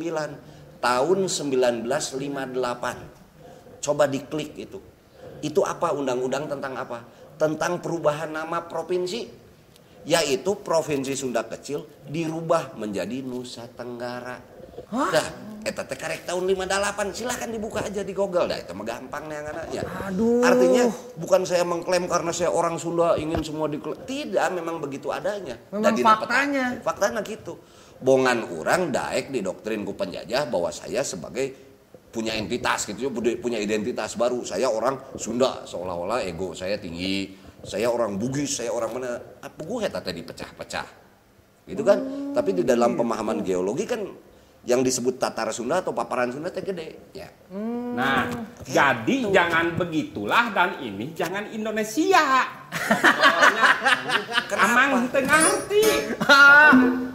tahun 1958. Coba diklik itu. Itu apa undang-undang tentang apa? Tentang perubahan nama provinsi. Yaitu Provinsi Sunda Kecil dirubah menjadi Nusa Tenggara. Dah, eta teh karek tahun 58. Silakan dibuka aja di Google dah. Itu mah gampang neanganna. Artinya bukan saya mengklaim karena saya orang Sunda ingin semua diklaim. Tidak, memang begitu adanya. Memang faktanya. Faktanya gitu. Bongan orang daek didoktrin ku penjajah bahwa saya sebagai punya entitas gitu, punya identitas baru. Saya orang Sunda, seolah-olah ego saya tinggi. Saya orang Bugis, saya orang mana? Apa gue tadi dipecah-pecah, gitu kan? Tapi di dalam pemahaman geologi kan yang disebut Tatar Sunda atau paparan Sunda teh gede, ya. Nah, jadi jangan begitulah dan ini jangan Indonesia. Amang tengarti.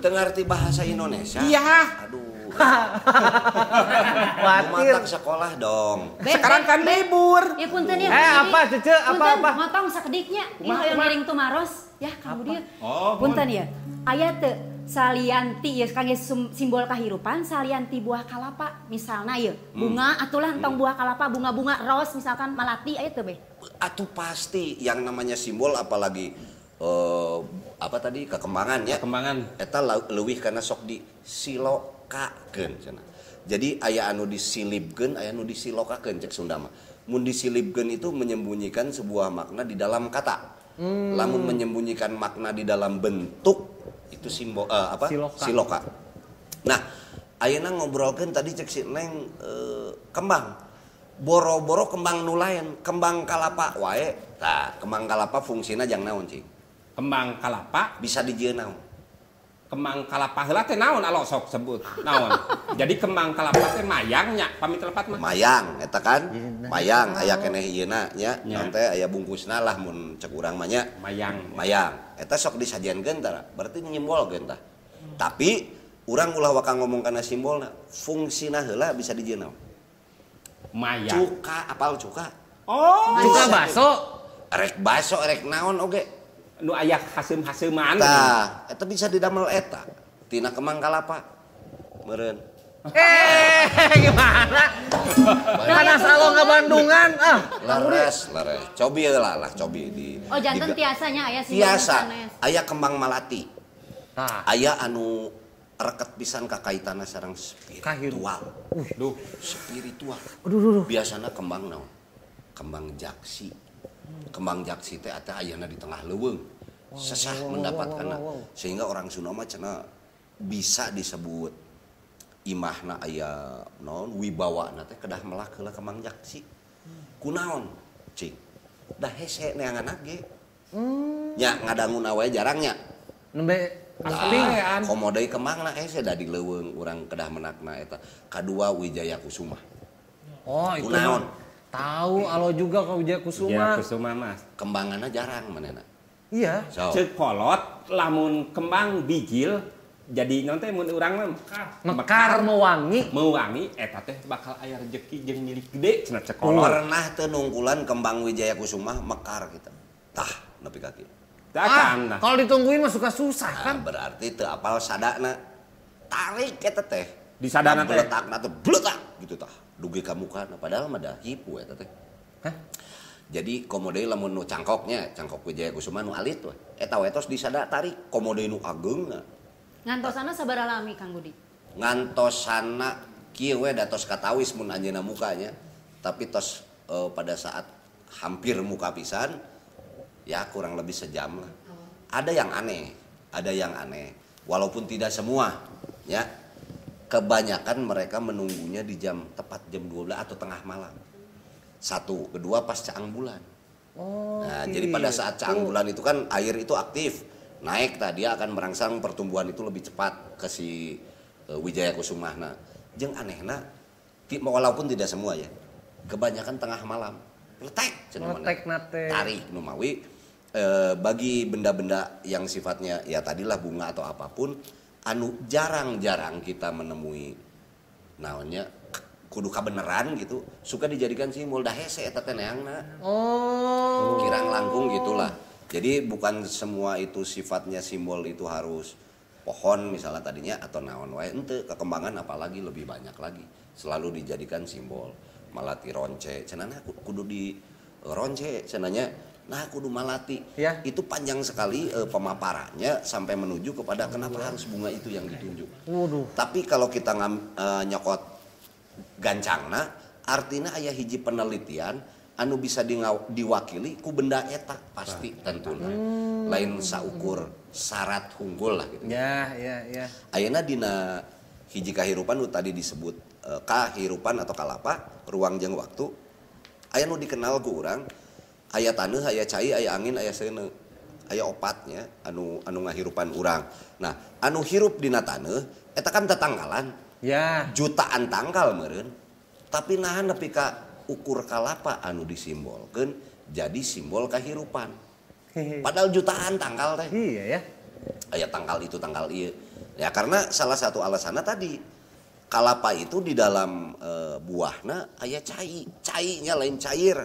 Tengarti bahasa Indonesia. Iya. Aduh. Khawatir. Matang sekolah dong. Sekarang kan libur. Ya punten ya. Apa Cece? Apa? Motong sakediknya. Ieu hoyong ngiring tumaros. Ya kamu dia. Punten ya. Aya teu salianti ya kangge simbol kahirupan salianti buah kalapa misalna ieu. Bunga atulah entong buah kalapa, bunga-bunga ros misalkan malati aya teu beh. Atuh pasti yang namanya simbol apalagi apa tadi kekembangan ya. Kekembangan. Eta leuwih kana sok di silokakeun cenah. Jadi aya anu disilipkeun, aya anu disilokakeun cek Sunda mah. Mun disilipkeun itu menyembunyikan sebuah makna di dalam kata. Lamun menyembunyikan makna di dalam bentuk itu simbol siloka. Nah, ayeuna ngobrolkeun tadi cek si Neng kembang. Boro-boro kembang nu lain, kembang kalapa wae. Tah, kembang kalapa fungsina jang naon, Cing? Kembang kalapa bisa dijieun naon? Kembang kalapa heula teh naon alo sok sebut naon. Jadi kembang kalapa teh mayangnya pami telepat mah. Mayang eta kan? Mayang aya keneh ieuna nya. Naon teh aya bungkusna lah mun cek urang mah nya. Mayang. Eta sok disajiankeun tah. Berarti nyimbolkeun tah. Tapi urang ulah waka ngomong kana simbolna, fungsina heula bisa dijieun naon? Mayang. Cuka, apal cuka? Oh, cuka baso. Rek baso, rek naon oge. Nu aya haseum-haseuman. Tah, eta bisa didamel eta. Tina kembang kalapa. Meureun. Gimana? Mana salong ke Bandungan? Leres. Cobi lah, cobi di. Oh, janten tiasanya aya simbol. Tiasa. Aya kembang malati. Aya anu reket pisan kakaitanna sareng spiritual. Spiritual. Biasana kembang naon? Kembang jaksi. Kembang jaksi teh eta ayeuna di tengah leuweung. Sesah mendapatkanna. Sehingga orang Sunda mah cenah bisa disebut imahna aya naon wibawana teh kedah melak heula kembang jaksi. Kunaon? Cing. Da hese neangan ge. Nya ngadangun wae jarang nya. Nembe aslian. Komo deui kembangna hese da di leuweung urang kedah menakna eta. Kadua Wijaya Kusuma. Oh, itu naon? Tahu alo juga ka Wijaya Kusuma. Wijaya Kusuma Mas. Kembanganna jarang manehna. Iya. Ceuk kolot lamun kembang bijil Jadi nanti mun urang mah mekar mewangi eta teh bakal aya rezeki jeung milik gede cenah cek kolor. Pernah teu nungkulan kembang Wijaya Kusuma mekar kita. Tah nepi ka kieu. Kalau ditungguin mah suka susah kan. Berarti teu apal sadana. Tarik eta teh. Di sadana teh bletakna teh bletak gitu tah. Dugi ka mukana padahal mah da hipu eta teh. Hah? Jadi komode lamun nu cangkoknya, cangkok Wijaya Kusuma nu alit we. Eta we tos disada tarik komode nu ageungna. Ngantosana sabaraha lami Kang Budi? Ngantosana kieu we da tos katawis mun anjeunna mukanya. Tapi tos pada saat hampir muka pisan ya kurang lebih sejam lah. Ada yang aneh. Walaupun tidak semua ya. Kebanyakan mereka menunggunya di tepat jam 12 atau tengah malam. Satu, kedua pas caang bulan. Jadi pada saat caang bulan itu kan air itu aktif. Naik dia akan merangsang pertumbuhan itu lebih cepat ke si Wijaya Kusuma. Nah, jeung anehna walaupun tidak semua ya. Kebanyakan tengah malam. Letek nate. Tarik nu mawi bagi benda-benda yang sifatnya ya tadilah bunga atau apapun anu jarang-jarang kita menemui naonnya kudu kabeneran gitu suka dijadikan simbol da hese eta teh neangna. Kirang langkung gitulah. Jadi bukan semua itu sifatnya simbol itu harus pohon misalnya tadinya atau naon wae henteu kekembangan apalagi lebih banyak lagi selalu dijadikan simbol. Malati ronce cenana kudu di ronce cenanya nah kudu malati ya. Itu panjang sekali pemaparannya sampai menuju kepada kenapa harus bunga itu yang ditunjuk. Tapi kalau kita nyokot gancangna artinya aya hiji penelitian anu bisa diwakili ku benda eta pasti tentuna lain saukur syarat hunggul lah gitu. Ya. Ayeuna dina hiji kahirupan nu tadi disebut kahirupan atau kalapa ruang jeung waktu aya nu dikenal ku urang aya taneuh aya cai aya angin aya seuneu aya opatnya anu ngahirupan urang. Nah anu hirup dina taneuh eta kan tetanggalan ya jutaan tangkal meureun tapi nahan nepi ka ukur kalapa anu disimbolkeun jadi simbol kahirupan. Padahal jutaan tangkal teh. Iya ya. Aya tangkal itu tangkal ieu. Ya karena salah satu alasanna tadi kalapa itu di dalam buahna aya cainya lain cair.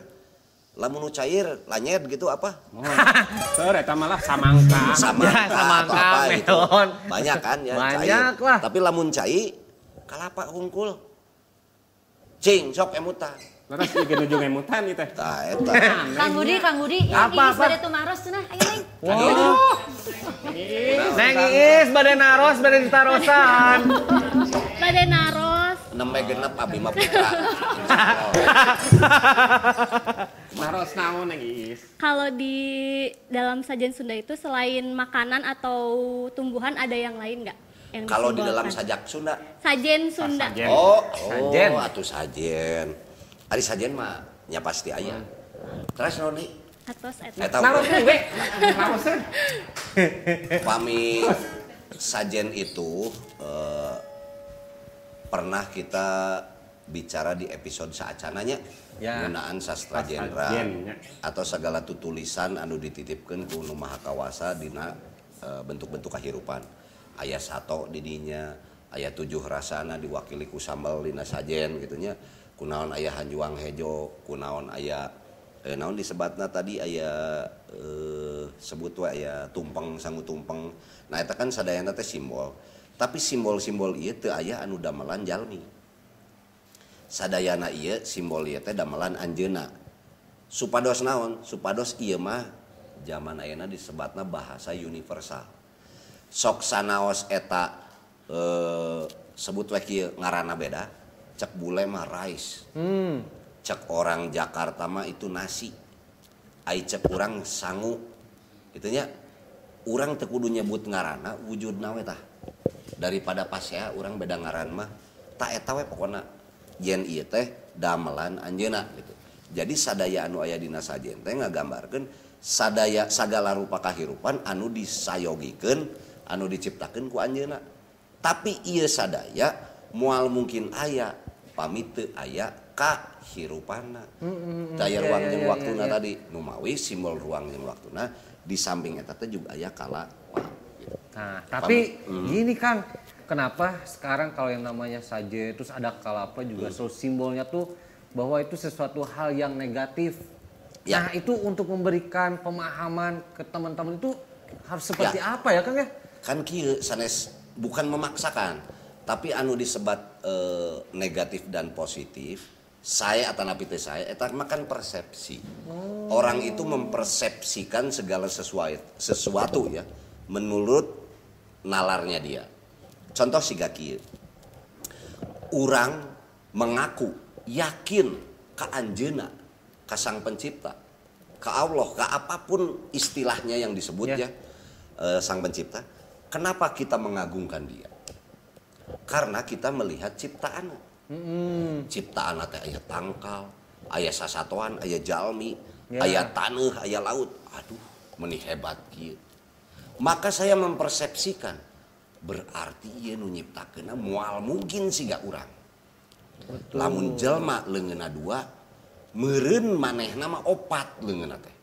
Lamun cair lanyet gitu apa? Seur eta malah samangka atau apa itu. Banyak kan ya banyak cair. Lah. Tapi lamun cai kalapa hungkul. Cing sok emutan. Terus iki nuju emutan ieu teh. Tah eta. Kang Budi, apa? Bade tumaros cenah, ayo Neng. Neng Iis bade naros bade ditarosan. Bade naros. Nembe genep abi mah putra. Naros naon Neng Iis? Kalau di dalam sajian Sunda itu selain makanan atau tumbuhan ada yang lain nggak? Kalau di dalam sajak Sunda. Sajen Sunda. Sajen. Atuh sajen. Ari sajen mah nya pasti aya. Terus noni? Atos eta. Naros we. Narosen. Pami sajen itu pernah kita bicara di episode saacananya penggunaan sastra jendra atau segala tutulisan anu dititipkeun ku Nu Maha Kawasa dina bentuk-bentuk kahirupan. Aya sato di dinya, aya 7 rasana diwakili ku sambal dina sajen gitu nya. Kunaon aya hanjuang hejo, kunaon aya naon disebatna tadi aya sebut we aya tumpeng sangu tumpeng. Nah eta kan sadayana teh simbol. Tapi simbol-simbol ieu teu aya anu damelan jalmi. Sadayana ieu simbol ieu teh damelan anjeunna. Supados naon? Supados ieu mah zaman ayeuna disebatna bahasa universal. Sok sanaos eta sebut we kieu ngaranna beda. Cek bule mah rice. Cek orang Jakarta mah itu nasi. Ai cek urang sangu. Kitu nya. Urang teu kudu nyebut ngaranna wujudna we tah. Daripada pas ya urang beda ngaran mah tak eta we pokona yen ieu teh damelan anjeunna gitu. Jadi sadaya anu aya dina sajen teh ngagambarkeun sadaya sagala rupa kahirupan anu disayogikeun anu diciptakeun ku anjeunna. Tapi ieu sadaya moal mungkin aya pami teu aya kahirupanna. Daya ruang jeung waktuna tadi nu mawi simbol ruang jeung waktuna di samping eta teh juga aya kalapa gitu. Nah, tapi gini Kang, kenapa sekarang kalau yang namanya saje terus ada kalapa juga selalu simbolnya tuh bahwa itu sesuatu hal yang negatif. Nah, itu untuk memberikan pemahaman ke teman-teman itu harus seperti apa ya Kang ya? Kan kieu sanes bukan memaksakan, tapi anu disebat negatif dan positif. Saya atau napi teh saya eta makan persepsi. Orang itu mempersepsikan segala sesuatu ya menurut nalarnya dia. Contoh siga kieu. Urang mengaku yakin ka anjeunna, ka Sang Pencipta, ka Allah, ka apapun istilahnya yang disebut ya Sang Pencipta. Kenapa kita mengagungkan dia? Karena kita melihat ciptaan. Ciptaan teh aya tangkal, aya sasatoan, aya jalmi, aya taneuh, aya laut. Aduh, meuni hebat kieu. Maka saya mempersepsikan berarti ieu nu nyiptakeunna moal mungkin siga urang. Lamun jelma leungeunna 2, meureun manehna mah 4 leungeunna teh.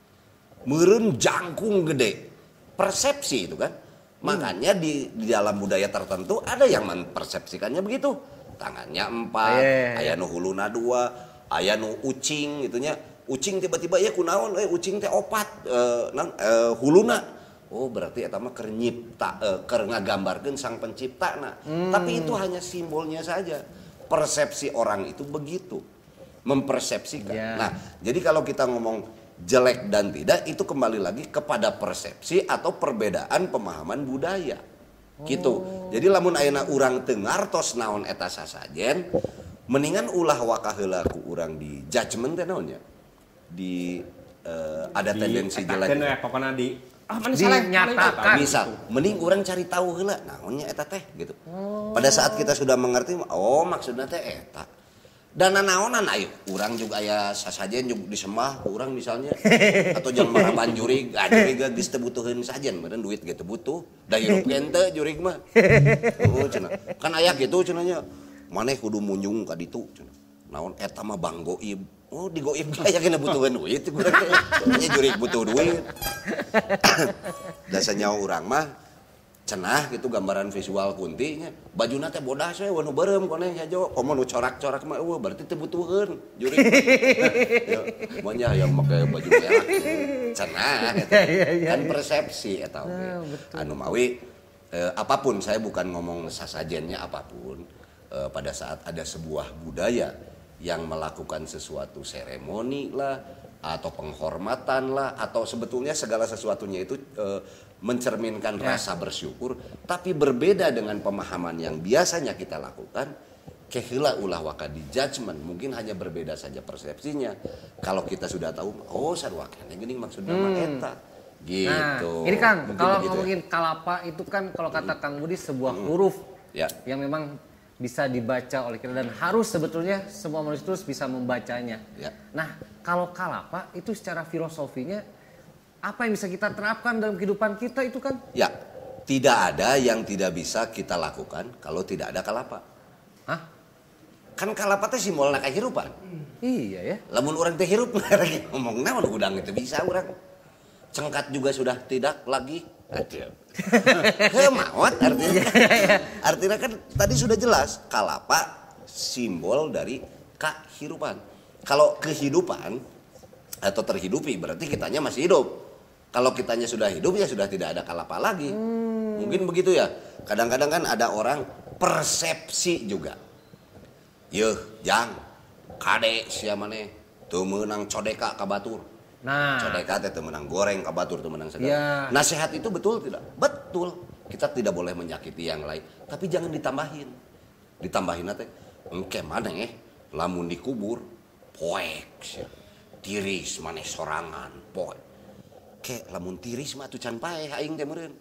Meureun jangkung gede. Persepsi itu kan. Makanya di dalam budaya tertentu ada yang mempersepsikannya begitu. Tangannya 4, aya nu huluna 2, aya nu ucing gitunya. Ucing tiba-tiba ya kunaon ucing teh 4 huluna. Oh berarti eta mah keur nyipta keur ngagambarkeun Sang Penciptana. Tapi itu hanya simbolnya saja. Persepsi orang itu begitu. Mempersepsikan. Nah, jadi kalau kita ngomong jelek dan tidak itu kembali lagi kepada persepsi atau perbedaan pemahaman budaya. Gitu. Jadi lamun ayeuna urang teu ngartos naon eta sasajen, mendingan ulah waka heula ku urang di judgement teh naon nya. Di ada tendensi jelek. Pokona dinyatakan. Bisa. Mending urang cari tahu heula naonnya eta teh gitu. Pada saat kita sudah mengerti, oh maksudnya teh eta. Dan naonan ayo urang juga aya sasajen juga disembah ku urang misalnya atau jelema banjurig jurig geus teu butuheun sajen meureun duit ge teu butuh da hirup gen teu jurig mah oh cenah kan aya kitu cenah nya maneh kudu munjung ka ditu cenah naon eta mah Bang Goib oh di Goib aya kena butuheun duit urang nya jurig butuh duit da sanyawa urang mah cenah gitu gambaran visual kuntinya bajuna teh bodas we nu beureum koneng sajo komo nu corak-corak mah eueuh berarti teu butuheun jurig ya monya yang make baju merah cenah kan persepsi eta oge anu mawi apapun saya bukan ngomong sasajennya apapun pada saat ada sebuah budaya yang melakukan sesuatu seremoni lah atau penghormatan lah atau sebetulnya segala sesuatunya itu mencerminkan rasa bersyukur tapi berbeda dengan pemahaman yang biasanya kita lakukan keheula ulah waka di judgement mungkin hanya berbeda saja persepsinya kalau kita sudah tahu oh sarua keneh geuning maksudna mah eta gitu. Nah, ini Kang kalau ngomongin kalapa itu kan kalau kata Kang Budi sebuah huruf yang memang bisa dibaca oleh kita dan harus sebetulnya semua manusia itu bisa membacanya. Nah, kalau kalapa itu secara filosofinya apa yang bisa kita terapkan dalam kehidupan kita itu kan? Ya, tidak ada yang tidak bisa kita lakukan kalau tidak ada kalapa. Hah? Kan kalapa teh simbolna kahirupan. Iya ya. Lamun urang teh hirup ngomong naon udang itu bisa urang. Cengkat juga sudah tidak lagi. Aduh. Maot artinya. Artinya kan tadi sudah jelas kalapa simbol dari kehidupan. Kalau kehidupan atau terhidupi berarti kitanya masih hidup. Kalau kitanya sudah hidup ya sudah tidak ada kalapa lagi. Mungkin begitu ya. Kadang-kadang kan ada orang persepsi juga. Yeuh, jang, kade sia maneh teu meunang codeka ka batur. Nah, codeka teh teu meunang goreng ka batur teu meunang segala. Nasihat itu betul tidak? Betul. Kita tidak boleh menyakiti yang lain, tapi jangan ditambahin. Ditambahin teh engke maneh lamun dikubur poek sia. Tiris maneh sorangan poek. Ke lamun tiris mah atuh can paeh aing teh meureun.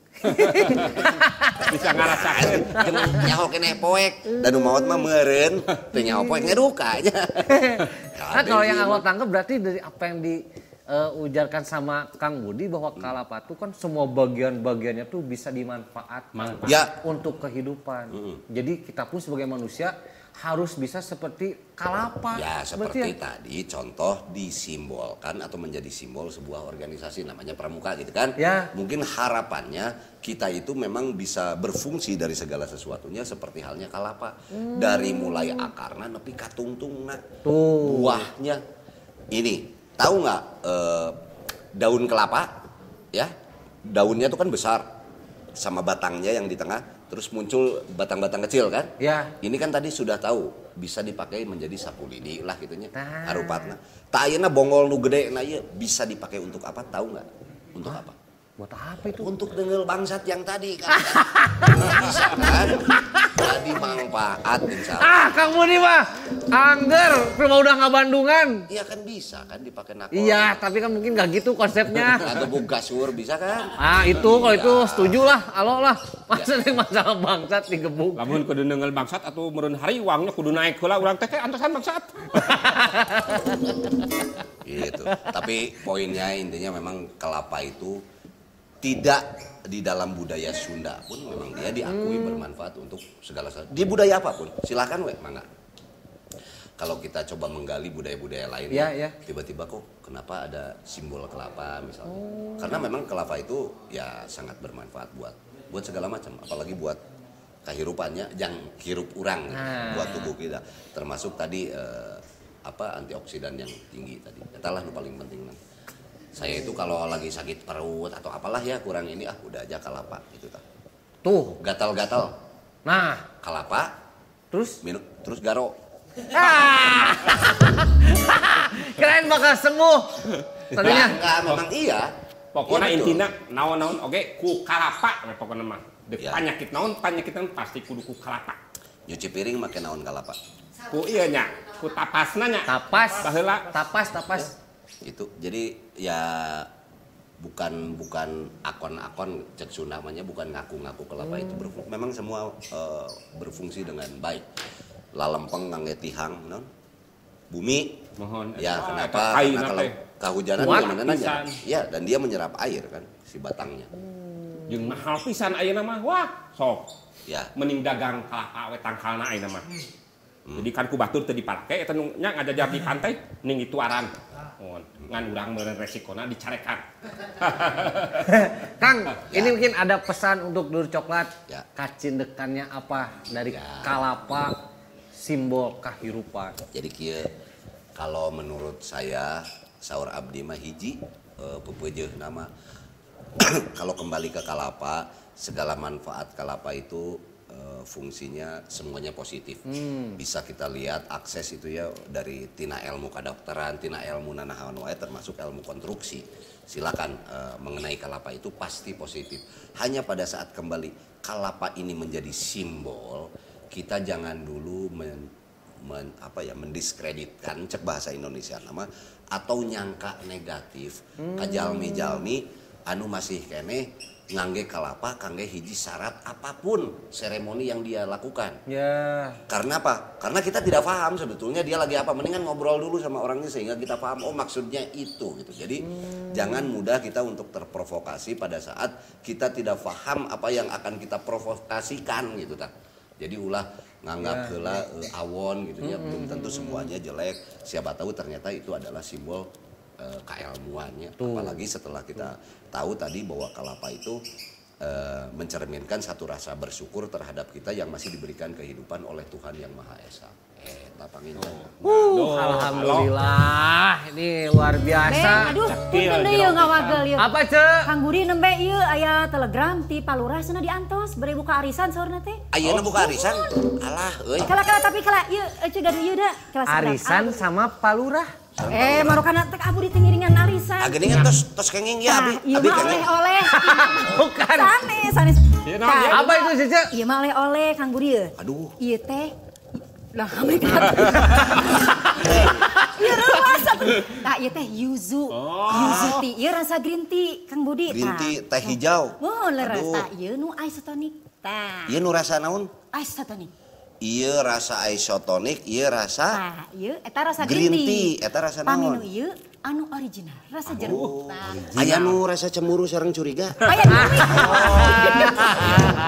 Bisa ngarasakeun jeung nyaho keneh poek dan nu maot mah meureun teu nyaho poek ngaduka nya. Nah, kalau yang Allah tangkap berarti dari apa yang ujarkan sama Kang Budi bahwa kalapa itu kan semua bagian-bagiannya tuh bisa dimanfaatkan untuk kehidupan. Jadi kita pun sebagai manusia harus bisa seperti kalapa. Ya seperti tadi contoh disimbolkan atau menjadi simbol sebuah organisasi namanya Pramuka gitu kan. Ya. Mungkin harapannya kita itu memang bisa berfungsi dari segala sesuatunya seperti halnya kalapa. Dari mulai akarna nepi ka tungtungna. Buahnya. Ini tahu nggak daun kelapa ya? Daunnya itu kan besar sama batangnya yang di tengah, terus muncul batang-batang kecil kan? Ya. Ini kan tadi sudah tahu bisa dipakai menjadi sapu lidi lah gitunya. Harupatna. Tak ayeuna bongol nu gede na ieu bisa dipakai untuk apa? Tahu nggak? Untuk apa? Buat apa itu? Untuk dengeul bangsat yang tadi kan. Bisa kan? Jadi manfaat insya Allah. Kang Budi mah angger, cuma udah nggak Bandungan. Iya kan bisa kan dipakai nakol. Iya, tapi kan mungkin nggak gitu konsepnya. Atau gasur bisa kan? Itu kalau itu setuju lah, alo lah. Maksudnya masalah bangsat digebuk. Lamun kudu dengeul bangsat atau meureun hari uangnya kudu naik heula urang teh antosan bangsat. Gitu. Tapi poinnya intinya memang kelapa itu tidak di dalam budaya Sunda pun memang dia diakui bermanfaat untuk segala sesuatu. Di budaya apapun, silakan mangga. Kalau kita coba menggali budaya-budaya lain, tiba-tiba kok kenapa ada simbol kelapa misalnya? Karena memang kelapa itu ya sangat bermanfaat buat segala macam, apalagi buat kehirupannya, yang hirup urang buat tubuh kita. Termasuk tadi antioksidan yang tinggi tadi. Itulah yang paling penting. Saya itu kalau lagi sakit perut atau apalah ya kurang ini udah aja kalapa gitu ta. Tuh, gatal-gatal. Nah, kalapa terus minum terus garo. Kirain bakal sembuh. Tadinya enggak memang iya. Pokoknya intinya naon-naon oke ku kalapa pokoknya mah. Penyakit naon pasti kudu ku kalapa. Nyuci piring make naon kalapa? Ku ieu nya, ku tapasna nya. Tapas. Baheula tapas. Gitu. Jadi ya bukan akon-akon cek Sunda namanya, bukan ngaku-ngaku kelapa itu berfungsi. Memang semua berfungsi dengan baik. Lalempeng ngangge tihang non bumi. Mohon. Ya kenapa? Karena kalau kehujanan gimana nanya? Ya dan dia menyerap air kan si batangnya. Jeung mahal pisan ayeuna mah. Wah, sok. Ya. Mending dagang kalapa we tangkalna ayeuna mah. Jadi kan ku batur teu dipake eta nu nya ngajajar di pantai ning itu aran. Ngan urang meureun resikona dicarekan. Kang, ini mungkin ada pesan untuk Dur Coklat. Kacindekannya apa dari kalapa simbol kahirupan? Jadi kieu kalau menurut saya saur abdi mah hiji peupeujeuh nama kalau kembali ke kalapa, segala manfaat kalapa itu fungsinya semuanya positif. Bisa kita lihat akses itu ya dari tina ilmu kedokteran, tina ilmu nanahawan wae termasuk ilmu konstruksi. Silakan mengenai kalapa itu pasti positif. Hanya pada saat kembali kalapa ini menjadi simbol, kita jangan dulu mendiskreditkan cek bahasa Indonesia nama atau nyangka negatif kajalmi-jalmi anu masih kene ngangge kalapa kangge hiji syarat apapun seremoni yang dia lakukan. Ya. Karena apa? Karena kita tidak paham sebetulnya dia lagi apa. Mendingan ngobrol dulu sama orangnya sehingga kita paham maksudnya itu gitu. Jadi jangan mudah kita untuk terprovokasi pada saat kita tidak paham apa yang akan kita provokasikan gitu kan. Jadi ulah nganggap heula awon gitu ya. Belum tentu semuanya jelek. Siapa tahu ternyata itu adalah simbol keilmuannya. Apalagi setelah kita tahu tadi bahwa kalapa itu mencerminkan satu rasa bersyukur terhadap kita yang masih diberikan kehidupan oleh Tuhan Yang Maha Esa. Alhamdulillah, ini luar biasa. Aduh, punten deui ngawagel ieu. Apa ceu? Kang Budi nembe ieu aya telegram ti Palurah cenah diantos beri buka arisan saurna teh. Ayeuna buka arisan? Alah euy. Kala tapi ieu ceu gaduh ieu da. Arisan sama Palurah. Marukana teh abdi teh ngiringan arisan. Ageningan tos kenging ya abi. Ieu mah oleh-oleh. Bukan. Sanes. Apa itu Cece? Ieu mah oleh-oleh Kang Budi. Aduh. Ieu teh lah mereka. Ieu rasa. Nah, ieu teh yuzu. Yuzu tea. Ieu rasa green tea Kang Budi. Green tea teh hijau. Oh, rasa ieu nu isotonic. Tah. Ieu nu rasa naon? Isotonic. Ieu rasa isotonic, ieu rasa ieu eta rasa green tea. Eta rasa naon? Paminu ieu anu original, rasa jeruk. Aya nu rasa cemburu sareng curiga. Aya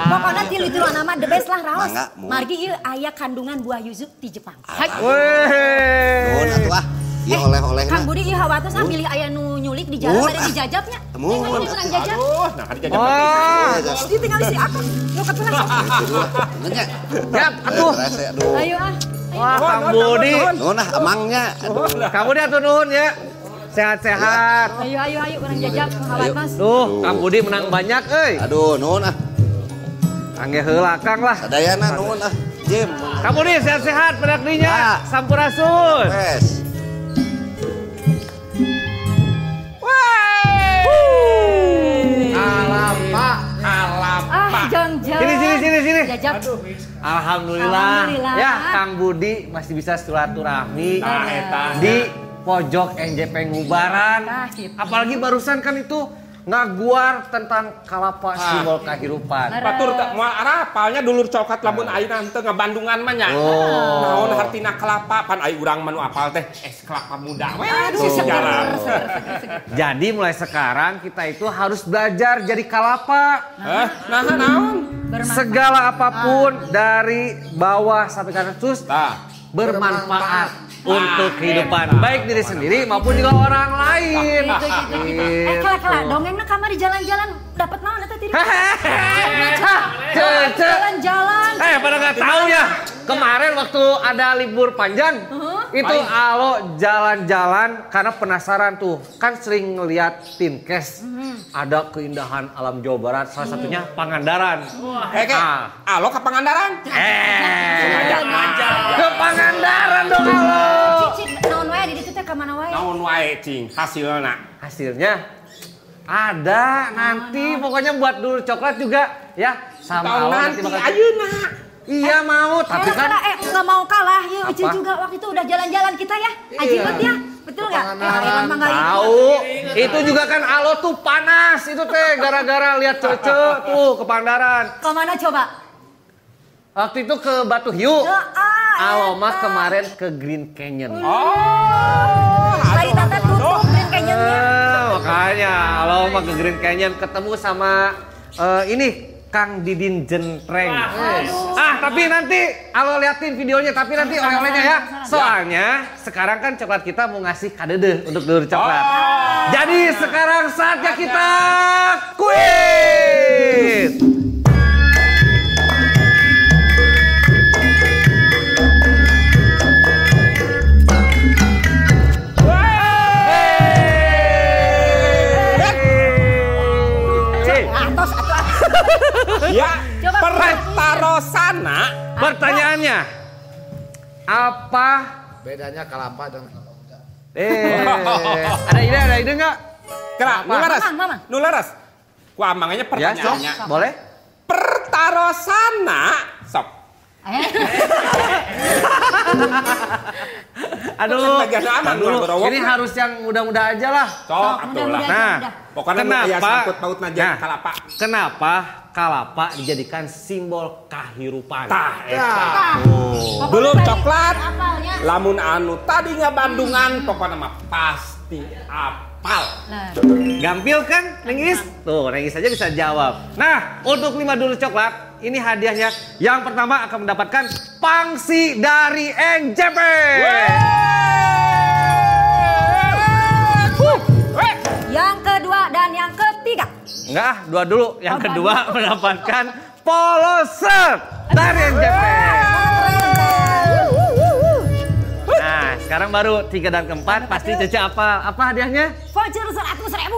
pokoknya tilu-tilu nama the best lah raos. Margi ieu aya kandungan buah yuzu di Jepang. Nuhun atuh ah. Ieu oleh-oleh. Kang Budi ieu hawatos milih aya nu nyulik di jalan pada dijajabnya. Mun kurang jajab. Nah, kan dijajab. Di tinggal si akang. Yo ketulah. Nanya. Siap, atuh. Ayo ah. Wah, Kang Budi. Nuhun ah emangnya. Kang Budi atuh nuhun ya. Sehat-sehat. Ayo kurang jajab hawatos. Tuh, Kang Budi menang banyak euy. Aduh, nuhun ah. Angge heula Kang lah. Sadayana nuhun ah. Jim. Kang Budi sehat-sehat pada dinya. Sampurasun. Wes. Jang. Sini. Jajab. Alhamdulillah. Ya, Kang Budi masih bisa silaturahmi di pojok NJP Ngubaran. Apalagi barusan kan itu ngaguar tentang kalapa simbol kahirupan. Batur moal arapalnya dulur coklat lamun ayeuna henteu ngabandungan mah nya. Naon hartina kelapa pan aya urang mah nu apal teh es kelapa muda we. Sejarah. Jadi mulai sekarang kita itu harus belajar jadi kalapa. Naon? Segala apapun dari bawah sampai ke atas bermanfaat untuk kehidupan baik diri sendiri maupun juga orang lain. Kela dongengna kamari jalan-jalan dapat naon eta tadi? Jalan-jalan. Pada nggak tahu ya. Kemarin waktu ada libur panjang, itu Alo jalan-jalan karena penasaran tuh. Kan sering ngeliat Timkes, ada keindahan alam Jawa Barat, salah satunya Pangandaran. Alo ke Pangandaran? Ke Pangandaran dong Alo. Naon wae di ditu teh ka mana wae? Naon wae cing, Hasilnya ada nanti pokoknya buat dulur coklat juga ya sama Alo nanti ayeuna. Iya mau, tapi kan nggak mau kalah. Ya Uci juga waktu itu udah jalan-jalan kita ya. Ajimat ya, betul nggak? Tahu, itu juga kan Alo tuh panas itu teh gara-gara lihat Cece tuh ke Pangandaran. Kemana coba? Waktu itu ke Batu Hiu. Alo mah kemarin ke Green Canyon. Hari tante tutup Green Canyonnya. Makanya Alo mah ke Green Canyon ketemu sama ini. Kang Didin Jentreng. Tapi nanti Alo liatin videonya, tapi nanti oleh-olehnya ya. Soalnya sekarang kan coklat kita mau ngasih kadede untuk dulur coklat. Jadi sekarang saatnya kita kuis. Ya, pertarosana. Pertanyaannya, apa bedanya kalapa dengan ada ide nggak? Nu laras. Ku amangnya pertanyaannya. Ya, boleh? Pertarosana, sok. Aduh, ini harus yang mudah-mudah aja lah. Sok, atulah. Nah, pokoknya kenapa paut najan kalapa? Kenapa kalapa dijadikan simbol kahirupan? Belum coklat. Lamun anu tadi ngabandungan pokoknya mah pasti apal. Gampil kan, Nengis? Tuh, Nengis aja bisa jawab. Nah, untuk 5 dulur coklat, ini hadiahnya. Yang pertama akan mendapatkan pangsi dari NJP. Yang kedua dan yang ketiga. Enggak, dua dulu. Yang kedua mendapatkan polo shirt dari NJP. Nah, sekarang baru 3 dan keempat pasti Cece apa? Apa hadiahnya? Voucher Rp100.000.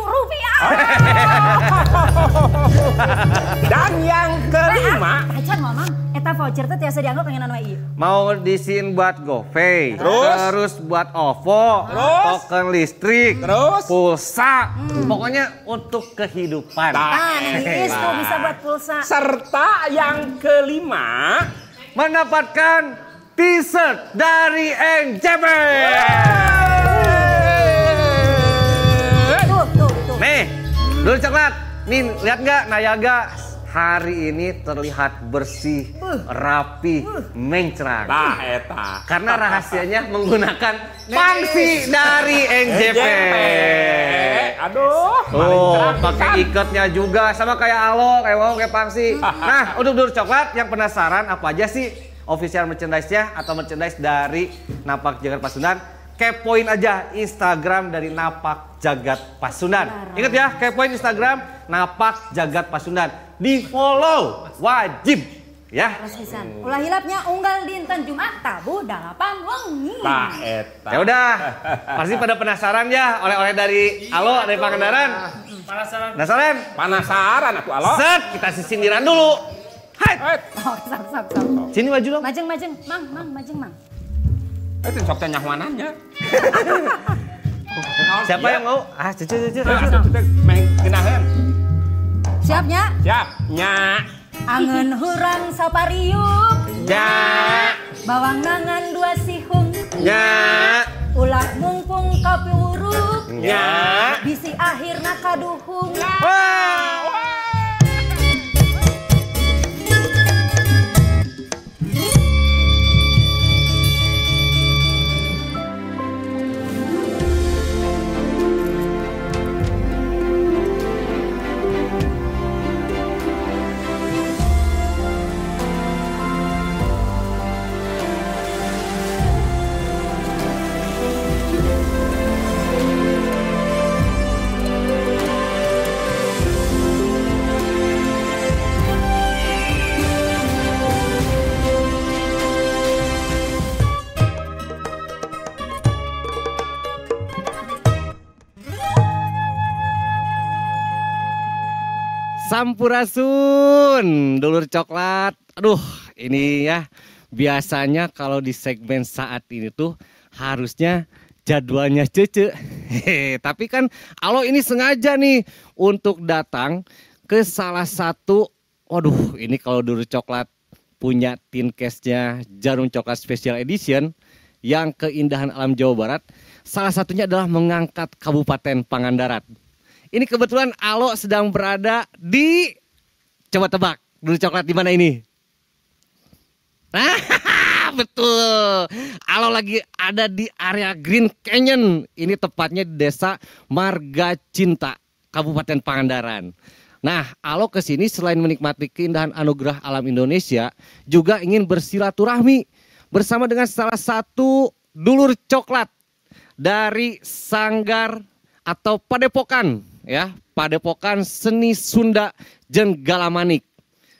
Dan yang kelima, Acan ngomong, eta voucher teh tiasa dianggap pengen anu ieu. Mau disin buat GoPay, terus buat OVO, token listrik, terus pulsa, pokoknya untuk kehidupan. Nengis tuh bisa buat pulsa. Serta yang kelima mendapatkan t-shirt dari NJP. Tuh. Nih, dulur coklat. Nih, lihat nggak Nayaga hari ini terlihat bersih, rapi, mencrang. Tah eta. Karena rahasianya menggunakan pangsi dari NJP. Aduh. Oh, pakai ikatnya juga sama kayak Alo, kayak Wow, kayak pangsi. Nah, untuk Dulur Coklat yang penasaran apa aja sih official merchandise-nya atau merchandise dari Napak Jagat Pasundan? Kepoin aja Instagram dari Napak Jagat Pasundan. Ingat ya, kepoin Instagram Napak Jagat Pasundan. Di follow wajib ya. Terus pisan. Ulah hilapnya unggal dinten Jumat tabu 8 wengi. Tah eta. Ya udah, pasti pada penasaran ya oleh-oleh dari Alo dari Pangandaran. Penasaran? Penasaran atuh Alo. Set, kita sisindiran dulu. Hai. Oh, sok. Sini maju dong. Majeng. Mang. Itu sok teh nyahuanannya. Siapa yang mau? Cucu. Meng genaheun. Siapnya? Siap. Nya. Angeun hurang sapariuk. Ya. Bawang nangan 2 sihung. Ya. Ulah mumpung kapiuruk. Ya. Bisi akhirna kaduhung. Wah. Sampurasun, Dulur Coklat. Aduh, ini ya biasanya kalau di segmen saat ini tuh harusnya jadwalnya Cece. Tapi kan Alo ini sengaja nih untuk datang ke salah satu, waduh ini kalau Dulur Coklat punya tin case-nya Jarum Coklat Special Edition yang keindahan alam Jawa Barat. Salah satunya adalah mengangkat Kabupaten Pangandaran. Ini kebetulan Alo sedang berada di, coba tebak, Dulur Coklat di mana ini? Betul, Alo lagi ada di area Green Canyon. Ini tepatnya di Desa Marga Cinta, Kabupaten Pangandaran. Nah, Alo kesini selain menikmati keindahan anugerah alam Indonesia, juga ingin bersilaturahmi bersama dengan salah satu Dulur Coklat dari Sanggar atau Padepokan. Ya, Padepokan Seni Sunda Jenggala-Manik.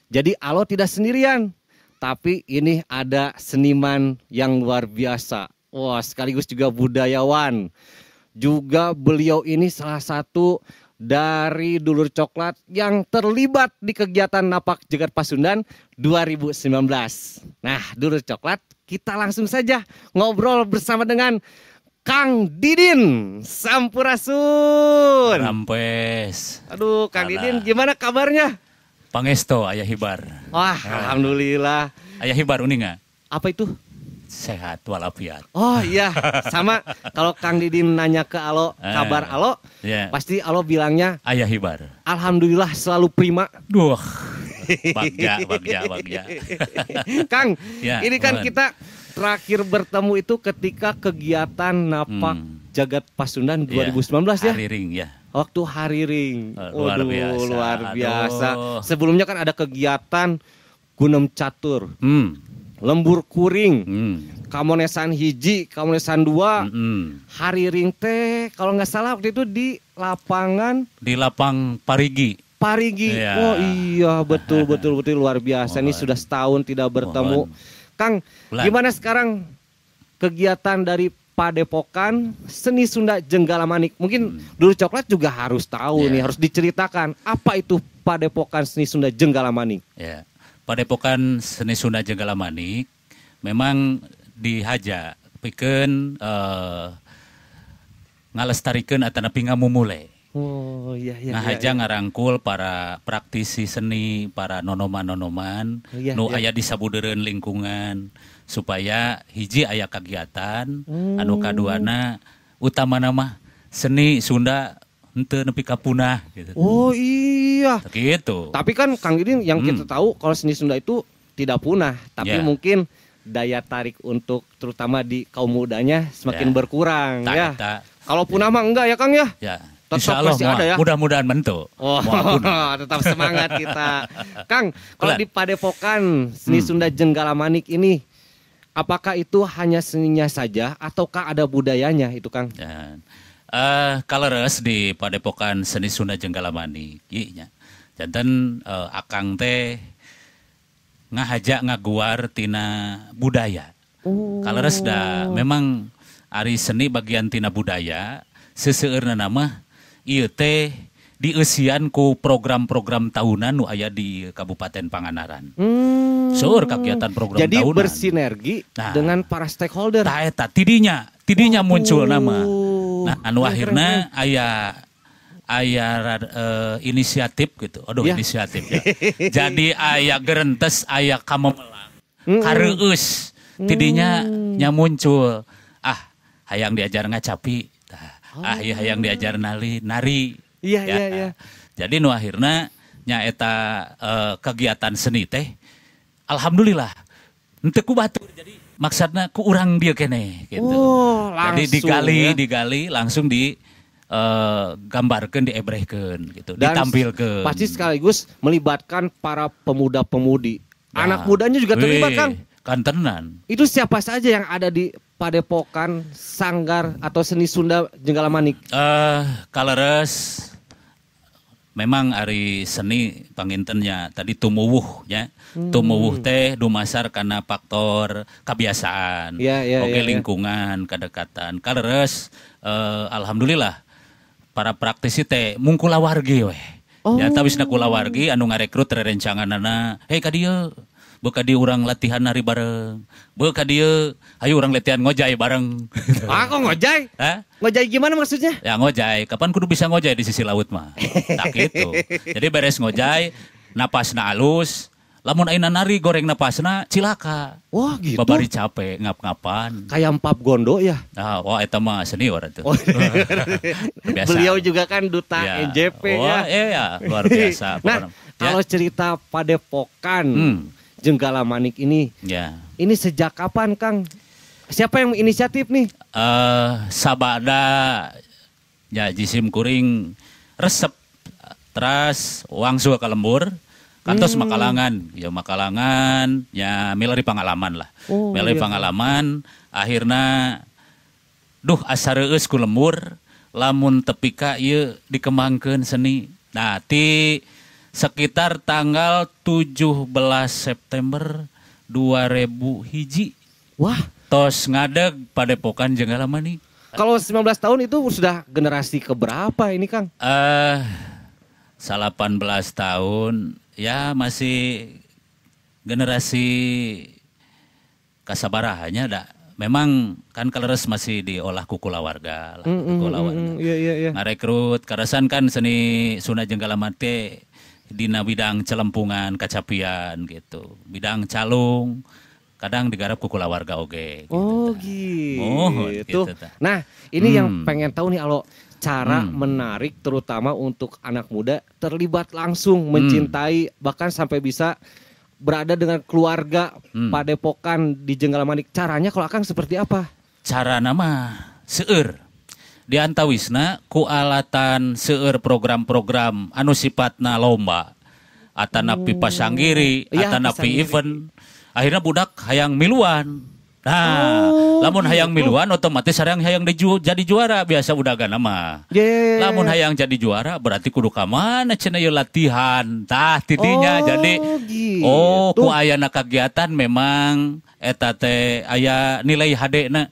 Jadi Alo tidak sendirian, tapi ini ada seniman yang luar biasa. Wah, sekaligus juga budayawan. Juga beliau ini salah satu dari Dulur Coklat yang terlibat di kegiatan Napak Jagat Pasundan 2019. Nah, Dulur Coklat, kita langsung saja ngobrol bersama dengan Kang Didin, Sampurasun. Rampes. Aduh, Kang Didin, gimana kabarnya? Pangesto, ayah hibar. Wah, alhamdulillah. Ayah hibar uning nggak? Apa itu? Sehat walafiat. Oh iya, sama. Kalau Kang Didin nanya ke Alo, kabar Alo, pasti Alo bilangnya ayah hibar. Alhamdulillah selalu prima. Duh, bagja. Kang, ya, ini kan kita terakhir bertemu itu ketika kegiatan Napak Jagat Pasundan 2019 ya. Hari Ring ya. Waktu Hari Ring. Luar biasa. Sebelumnya kan ada kegiatan Gunem Catur. Lembur Kuring. Kamonesan hiji, Kamonesan 2. Hari Ring teh kalau nggak salah waktu itu di lapangan. Di lapang Parigi. Ya. Oh iya, betul luar biasa. Ini sudah setahun tidak bertemu. Kang, gimana sekarang kegiatan dari Padepokan Seni Sunda Jenggala-Manik? Mungkin Dulur Coklat juga harus tahu nih, harus diceritakan apa itu Padepokan Seni Sunda Jenggala-Manik. Ya, Padepokan Seni Sunda Jenggala-Manik memang dihaja pikeun ngalestarikeun atanapi ngamumule. Oh iya. Ngahaja ngarangkul para praktisi seni, para nonoman-nonoman aya di sabudeureun lingkungan supaya hiji aya kegiatan anu kaduana utamana mah seni Sunda henteu nepi ka punah gitu. Oh iya. Gitu. Tapi kan Kang Didin yang kita tahu kalau seni Sunda itu tidak punah, tapi mungkin daya tarik untuk terutama di kaum mudanya semakin berkurang ya. Kalau punah mah enggak ya Kang ya? Ya. Tetap Insya Allah masih ada ya. Mudah-mudahan mentu. Oh, tetap semangat kita. Kang, kalau di Padepokan seni Sunda Jenggala Manik ini, apakah itu hanya seninya saja ataukah ada budayanya itu Kang? Ya. Kaleres di Padepokan Seni Sunda Jenggala Manik, nya. Janten akang teh ngahajak ngaguar tina budaya. Kaleres da memang ari seni bagian tina budaya, seseueurna nama ieu teh dieusian ku program-program tahunan nu aya di Kabupaten Panganaran. Seueur kegiatan program jadi tahunan. Jadi bersinergi dengan para stakeholder. Tah eta tidinya muncul nama. Nah, anu akhirna aya inisiatif gitu. Aduh, inisiatif ya. Jadi aya gerentes, aya kamemelang, kareueus. Tidinya nya muncul. Hayang diajar ngacapi. Hayang diajar nari. Iya. Jadi nu akhirna nya eta kegiatan seni teh alhamdulillah henteu ku batur. Jadi maksudna ku urang dia kene gitu. Jadi digali langsung gambarkeun, diebrehkeun gitu, ditampilkeun. Pasti sekaligus melibatkan para pemuda-pemudi. Anak mudanya juga terlibat, Kang. Kan tenan. Itu siapa saja yang ada di Padepokan Sanggar atau Seni Sunda Jenggala Manik? Kaleres memang ari seni pangintennya tadi tumuwuh ya. Tumuwuh teh dumasar karena faktor kebiasaan, lingkungan, kedekatan. Kaleres alhamdulillah para praktisi teh mung kulawargi weh. Nyata wisna kulawargi anu ngarekrut rerencanganana, "Hei ka dieu, beuh ka dieu urang latihan nari bareng. Beuh ka dieu, hayu urang latihan ngojay bareng." Kok ngojay? Ngojay gimana maksudnya? Ya ngojay, kapan kudu bisa ngojay di sisi laut mah. Tak gitu. Jadi beres ngojay, napasna alus, lamun ayeuna nari goreng napasna cilaka. Wah gitu. Babari capek ngap-ngapan. Kayak empap gondo ya? Wah eta mah senior itu. Beliau juga kan duta NJP ya. Iya, luar biasa. Nah, kalau cerita Padepokan Jenggala Manik ini, ini sejak kapan Kang? Siapa yang inisiatif nih? Sabada ya jisim kuring resep teras wangsul ka lembur. Kantos Makalangan, ya milari pengalaman lah. Milari pengalaman, akhirnya asa reueus ku lembur, lamun tepika ieu dikembangkeun seni. Nah, ti sekitar tanggal 17 September 2001. Wah, tos ngadeg Padepokan Jenggala Manik. Kalau 19 tahun itu sudah generasi keberapa ini, Kang? 18 tahun. Ya masih generasi kasabarahannya memang kan Kaleres masih diolah kukulawarga lah. Iya. Ngarekrut karasan kan seni Sunda Jenggala Manik dina bidang celempungan, kacapian gitu. Bidang calung kadang digarap kukulawarga oge gitu. Gitu. Nah, ini yang pengen tahu nih kalau cara menarik terutama untuk anak muda terlibat langsung mencintai bahkan sampai bisa berada dengan keluarga Padepokan di Jenggala Manik. Caranya kalau Akang seperti apa? Cara nama seueur di antawisna ku alatan seueur program-program anu sifatna lomba atanapi pasanggiri atanapi event. Akhirnya budak hayang miluan. Nah, lamun hayang miluan otomatis hayang jadi juara biasa udah nama. Lamun hayang jadi juara berarti kudu ka mana cenah ieu latihan. Tah tidinya jadi ku ayana kegiatan memang eta teh aya nilai HD-na.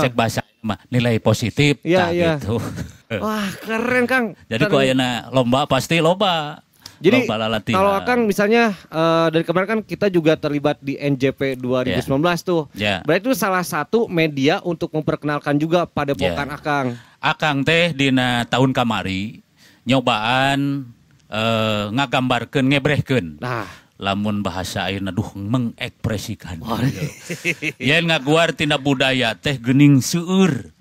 Cek bahasa mah nilai positif gitu. Wah, keren Kang. Jadi ku ayana lomba pasti loba. Jadi kalau Akang misalnya dari kemarin kan kita juga terlibat di NJP 2019 tuh. Berarti itu salah satu media untuk memperkenalkan juga Padepokan Akang. Akang teh dina tahun kamari nyobaan ngagambarkeun ngebrehkeun. Lamun bahasa ayeuna mengekspresikan. Yen ngaguar tina budaya teh geuning seueur.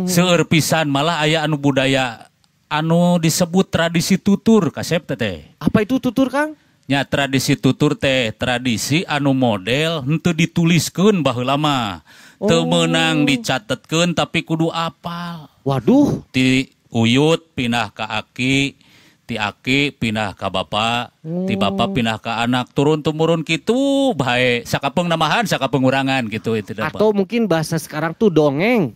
Seueur pisan malah aya anu budaya anu disebut tradisi tutur kasep teh. Apa itu tutur, Kang? Nya tradisi tutur teh tradisi anu model henteu dituliskeun baheula mah. Teu meunang dicatetkeun tapi kudu apal. Waduh, ti uyut pindah ka aki, ti aki pindah ka bapa, ti bapa pindah ka anak, turun temurun kitu bae sakapeung namahan sakapeung urangan gitu itu dapat. Atau mungkin bahasa sekarang tuh dongeng.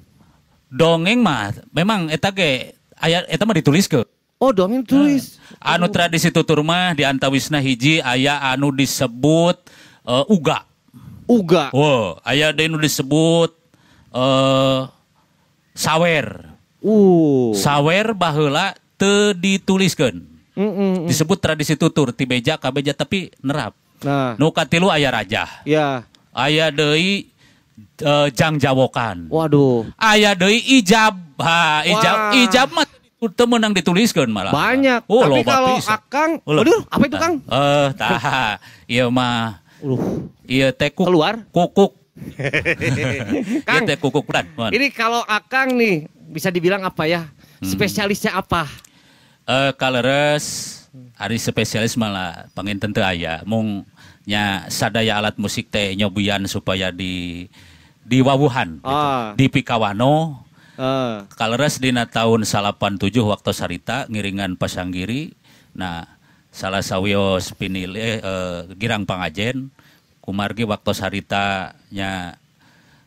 Dongeng mah memang eta ge aya eta mah dituliskeun. Oh, dongeng tulis. Anu tradisi tutur mah di antawisna hiji aya anu disebut uga. Uga. Oh, aya deui nu disebut sawer. Sawer baheula teu dituliskeun. Disebut tradisi tutur ti beja ka beja tapi nerap. Nah, nu katilu aya rajah. Ya. Aya deui jangjawokan. Waduh. Aya deui ijab. Ha, ijab mah teu meunang dituliskeun malah. Banyak. Oh, tapi kalau pisan. Akang, waduh, apa itu, Kang? Tah. Ieu mah ieu teh keluar kukuk. Kang, teh kukuk dan. Ini kalau Akang nih bisa dibilang apa ya? Spesialisnya apa? Kaleres ari spesialis malah panginten teu aya. Mung nya sadaya alat musik teh nyobian supaya di wawuhan gitu. Di Pikawano. Kaleres dina tahun 87 waktu sarita ngiringan Pasanggiri. Nah, salah sawios pinilih girang pangajen kumargi waktu sarita nya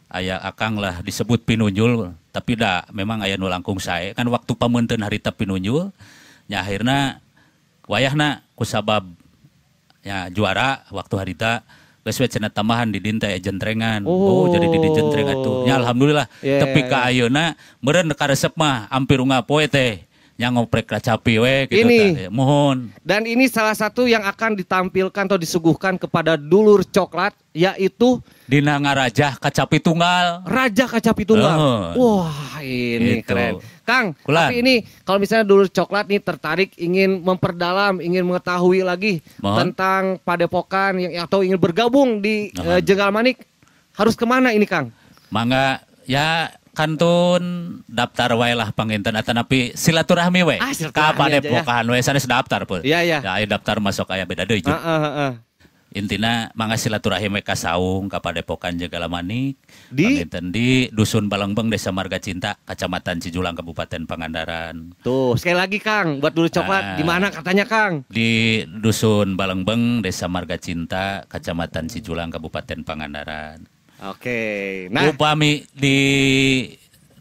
aya Akang lah disebut pinunjul tapi memang aya nu langkung sae kan waktu pamunteun harita pinunjul nya akhirna wayahna kusabab ya juara waktu harita geus we cenah tambahan di dinta aya jentrengan. Oh, jadi di jentrengan tuh. Ya alhamdulillah. Tapi ka ayeuna meureun karesep mah ampir unggah poe teh. Nya ngoprek kacapi we gitu ini, mohon. Dan ini salah satu yang akan ditampilkan atau disuguhkan kepada dulur coklat yaitu dina ngarajah kacapi tunggal. Raja kacapi tunggal. Wah, ini gitu. Keren. Kang, tapi ini kalau misalnya dulur coklat nih tertarik ingin memperdalam, ingin mengetahui lagi tentang Padepokan atau ingin bergabung di Jenggal Manik, harus kemana ini, Kang? Mangga ya kantun daftar wae lah panginten atanapi silaturahmi we. Ka Padepokan we sanes daftar peuh. Iya. Ya aya daftar masuk aya beda deui. Intina mangga silaturahmi ka saung ka Padepokan Jenggal Manik panginten di Dusun Balengbeng Desa Marga Cinta Kecamatan Cijulang Kabupaten Pangandaran. Tuh, sekali lagi Kang, buat dulur coklat di mana katanya, Kang? Di Dusun Balengbeng Desa Marga Cinta Kecamatan Cijulang Kabupaten Pangandaran. Oke. Nah, upami di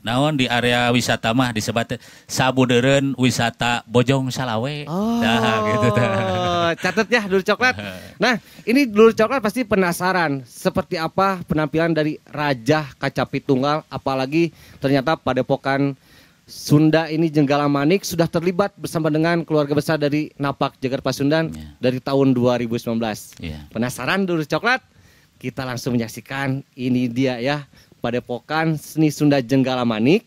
naon di area wisata mah disebut sabudeureun wisata Bojong Salawe. Nah, gitu tah. Catat ya dulur coklat. Nah, ini dulur coklat pasti penasaran seperti apa penampilan dari Raja Kacapi Tunggal, apalagi ternyata Padepokan Sunda ini Jenggala Manik sudah terlibat bersama dengan keluarga besar dari Napak Jagar Pasundan dari tahun 2019. Penasaran dulur coklat? Kita langsung menyaksikan ini dia ya, Padepokan Seni Sunda Jenggala Manik,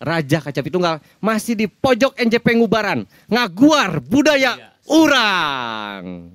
Raja Kacapi Tunggal masih di pojok NJP Ngubaran, ngaguar budaya urang.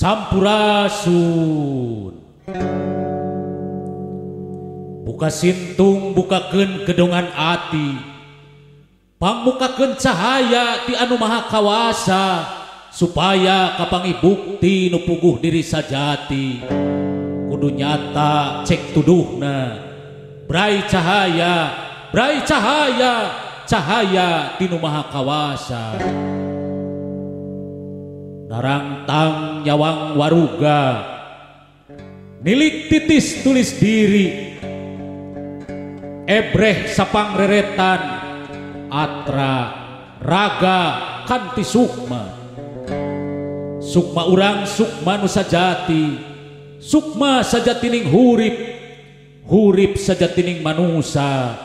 Sampurasun buka sintung bukakeun gedongan ati pangbukakeun cahaya ti anu maha kawasa supaya kapangi bukti nu puguh diri sajati kudu nyata cek tuduhna brai cahaya ti nu maha kawasa narangtang nyawang waruga nilik titis tulis diri, ebreh sapang reretan, atra raga kanti sukma, sukma urang sukma nu sajati, sukma sajatining hurip, hurip sajatining manusa,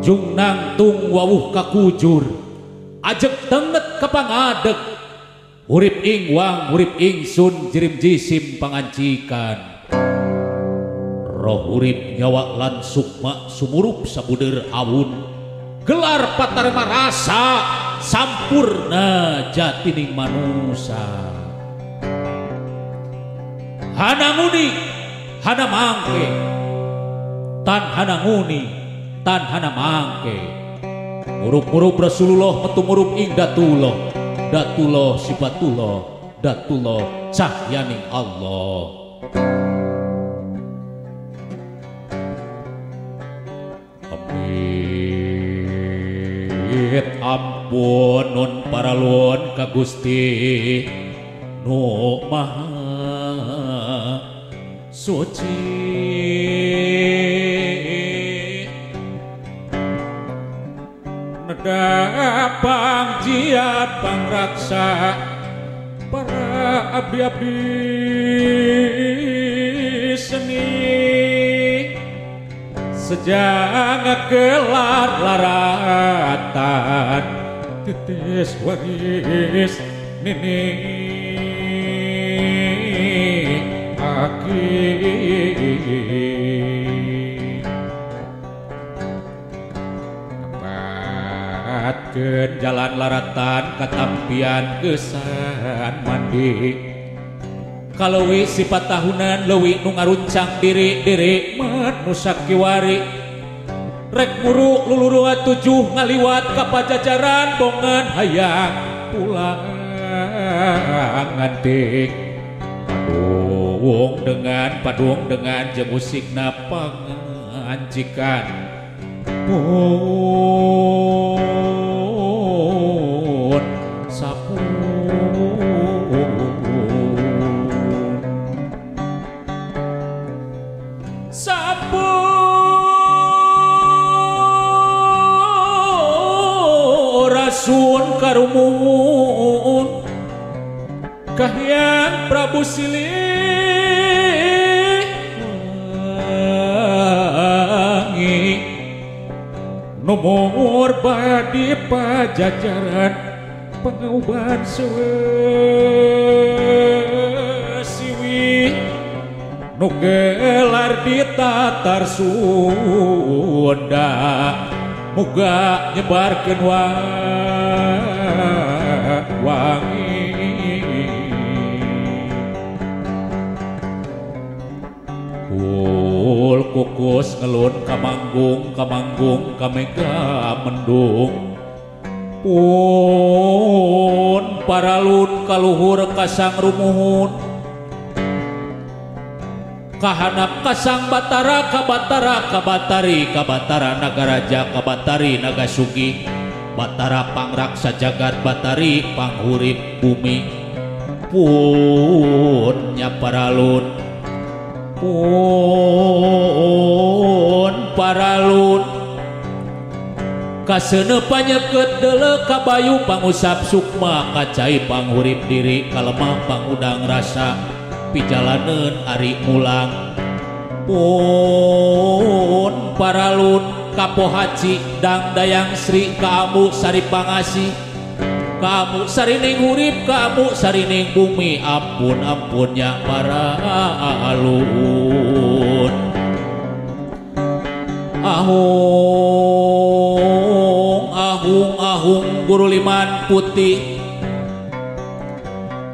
jung nangtung wawuh kakujur, ajek tenget kapangadeg, hurip ing wang hurip ingsun jirim jisim pangancikan, roh hurip nyawa lan sukma sumurup sabuder awun, gelar patarema rasa sampurna jatining manusa, hana nguni hana mangke, tan hana nguni tan hana mangke, murup-murup Rasulullah metu murup ing datullah, datullah sifatullah, datullah cahyaning Allah. Amit ampun nun paralun ka Gusti nu maha suci, nedapang jiat pangraksa para abdi-abdi seni, sejak gelar laratan titis waris nini aki, kebatkeun jalan laratan katampian gesan mandi, kaleuwi sifat tahunan leuwih nu ngaruncang diri-diri manusak kiwari, rek muruk luluruan 7 ngaliwat ka pajajaran bongan hayang pulang ngantik, padung dengan jeung musikna pangancikan pun sapun rasun karumun kahyang Prabu Siliwangi nomor badi pajajaran pangauban siwi nu gelar di tatar Sunda, muga nyebarkeun wangi, kul kukus ngelun kamanggung kamega mendung, pun paralun kaluhur kasang rumuhun, kahanap kasang batara kabatari nagaraja kabatari nagasugi, batara pangraksa jagat batari panghurip bumi, pun nyaparalun pun paralun kaseuneut panyeket deuleu kabayu pangusap sukma kacai panghurip diri kalemah pangudang rasa pijalaneun ari mulang, pun paralun kapohaci dang dayang Sri kamu sari pangasih, kamu sarining hurip kamu sarining bumi, ampun-ampunnya para alun, ahung guru liman putih,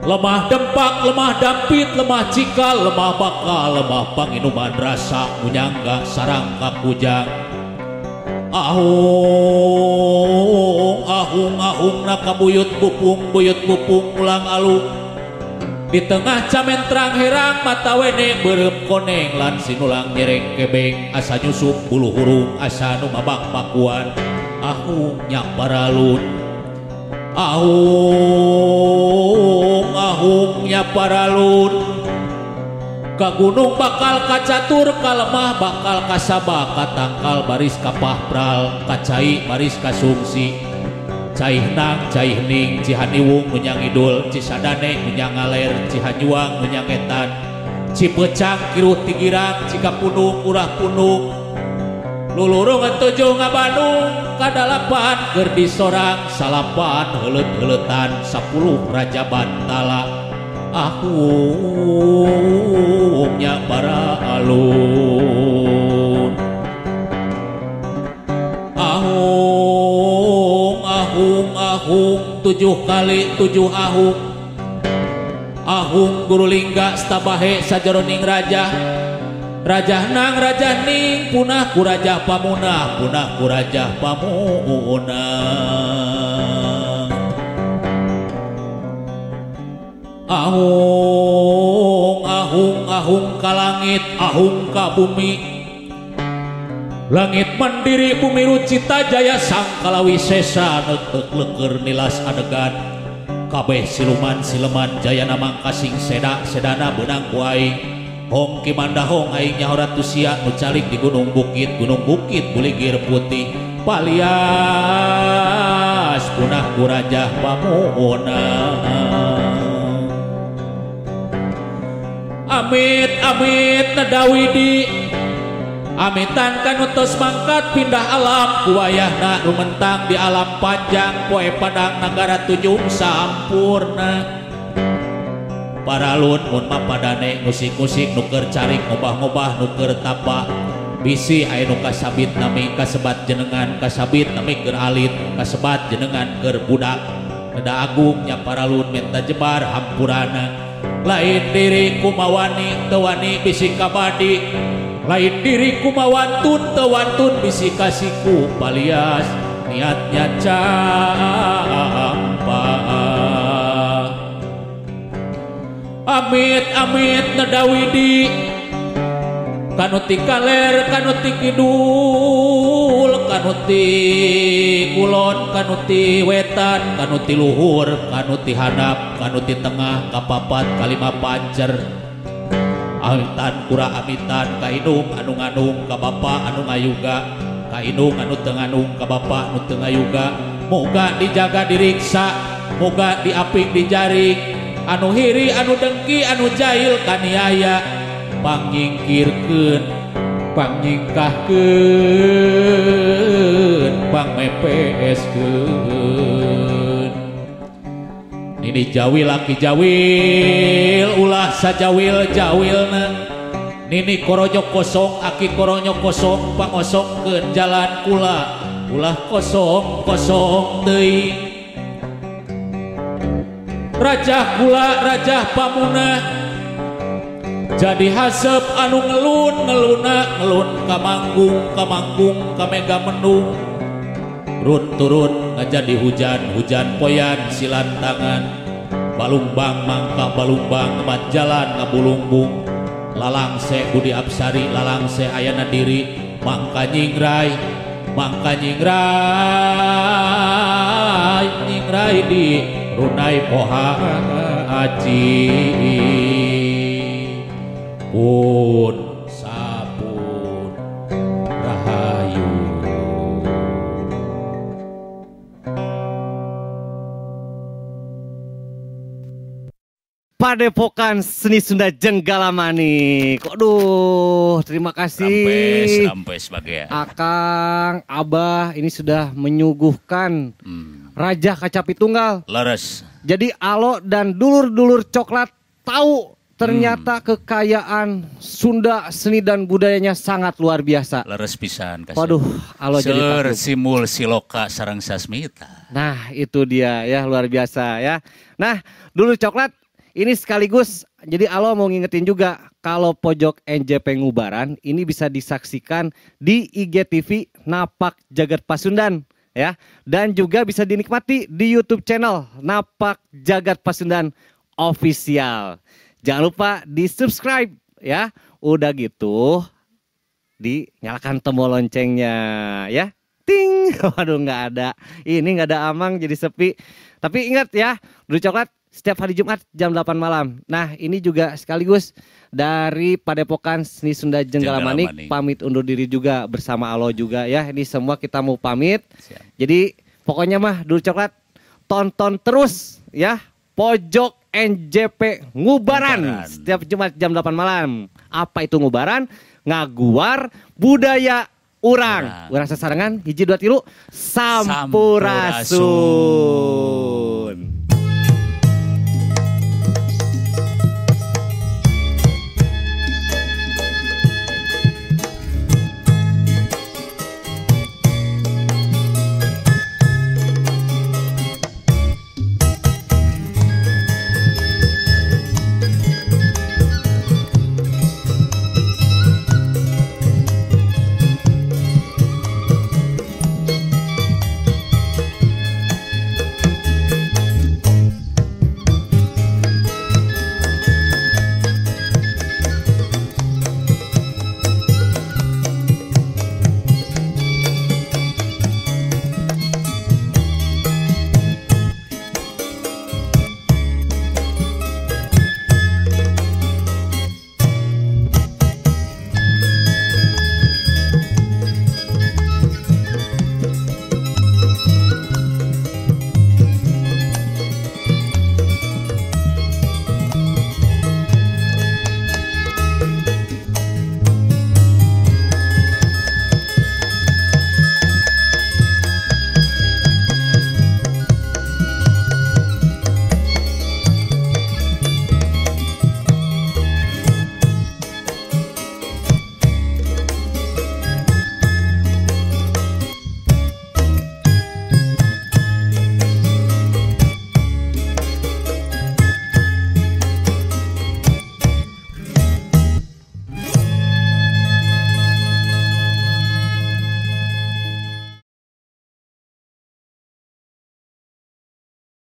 lemah dempak, lemah dampit, lemah cikal, lemah bakal, lemah panginuman rasa munyangga sarang kapujang, ahung nakabuyut bupung ulang alung, di tengah camen terang herang mata wene berep koneng lan sinulang nyereng kebeng, asa nyusup bulu hurung asa nu mabak pakuan, ahung nyak paralun, ahung nyak paralun, Ka gunung bakal kacatur, ka lemah bakal kasabah, ka tangkal baris kapahpral, ka cai baris kasungsi. Cai nang, cai ning, cihaniwung nunyang idul, cisadane nunyang ngaler, cihanyuang nunyang etan, cipecang kiruh tigirang, cikapunung urah punung, lulurung tujuh ngabandung, kadalapan keur disorang, salapan heuleut-heuletan, 10 raja bantala. Ahungnya para alun, ahung, ahung, ahung, 7 kali 7 ahung, ahung guru lingga stabahe sajaroning raja, raja nang raja ning, punah ku raja pamunah, punah ku raja pamunah. Ahung, ahung, ahung ka langit, ahung ka bumi. Langit mandiri, bumi rucita jaya, sangkalawi sesa neuteuk leuker nilas adegan. Kabeh siluman sileman jayana mangkasing seda, sedana beunang ku aing. Hong kimandahong aing nyaho ratusia nu calik di gunung bukit buligir putih. Palias punah ku raja pamunah. Amit amit nadawidi, amitan kanutos mangkat pindah alam, kuwayahna rumentang di alam panjang, poe padang nagara tujung sampurna. Paralun mun mapadane musik-musik nuker carik ngobah-ngobah nuker tapa, bisi aya nu kasabit nami kasebat jenengan, kasabit nami keur alit, kasebat jenengan keur budak. Neda agung nya paralun menta jebar hampurana. Lain diri kumawani tewani bisi kabadi, lain diri kumawantun tewantun bisi kasiku, palias niatnya campa. Amit amit nadawidi, kanuti kaler kanuti kidul, kanuti kulon kanuti wetan, kanuti luhur kanuti handap, kanuti tengah kapapat kalima pancer. Amitan kura amitan kainung anu nganung ka bapa anu ngayuga, kainung anu teu nganung ka bapa anu teu ngayuga. Moga dijaga diriksa, moga diapik dijaring, anu hiri anu dengki anu jahil kaniaya, pangyingkirkeun pangyingkahkeun pangmepeskeun. Nini jawil laki jawil ulah sajawil jawilna, nini koronyo kosong aki koronyo kosong, pangosongkeun jalan kula ulah kosong kosong deui. Raja kula raja pamunah, jadi hasep anu ngelun ngeluna ngelun kamanggung kamanggung kamega mendung. Run turun ngajadi hujan hujan poyan silantangan, balumbang mangka balumbang ngemat jalan ngabulungbung. Lalang se budi absari lalang se ayana diri, mangka nyingrai nyingrai di runai poha aci. Pun sapun rahayu. Padepokan Seni Sunda Jenggalamani. Aduh, terima kasih. Rampes bagian. Akang, Abah ini sudah menyuguhkan Raja Kacapi Tunggal. Leres. Jadi Alo dan dulur-dulur coklat tahu ternyata kekayaan Sunda seni dan budayanya sangat luar biasa. Leres pisan. Waduh, Alo jadi takjub. Simul Siloka sareng Sasmita. Nah, itu dia ya, luar biasa ya. Nah, dulur coklat ini sekaligus jadi Alo mau ngingetin juga kalau pojok NJP Ngubaran ini bisa disaksikan di IGTV Napak Jagat Pasundan ya, dan juga bisa dinikmati di YouTube channel Napak Jagat Pasundan Official. Jangan lupa di-subscribe ya. Udah gitu dinyalakan tombol loncengnya ya. Ting. Waduh, nggak ada. Ini nggak ada Amang jadi sepi. Tapi ingat ya, dulur coklat, setiap hari Jumat jam 8 malam. Nah, ini juga sekaligus dari Padepokan Seni Sunda Jenggala Manik pamit undur diri juga bersama Alo juga ya. Ini semua kita mau pamit. Siap. Jadi pokoknya mah Dulur Coklat tonton terus ya Pojok NJP Ngubaran setiap Jumat jam 8 malam. Apa itu ngubaran? Ngaguar budaya urang. Urang sasarangan hiji 2 3 sampurasun.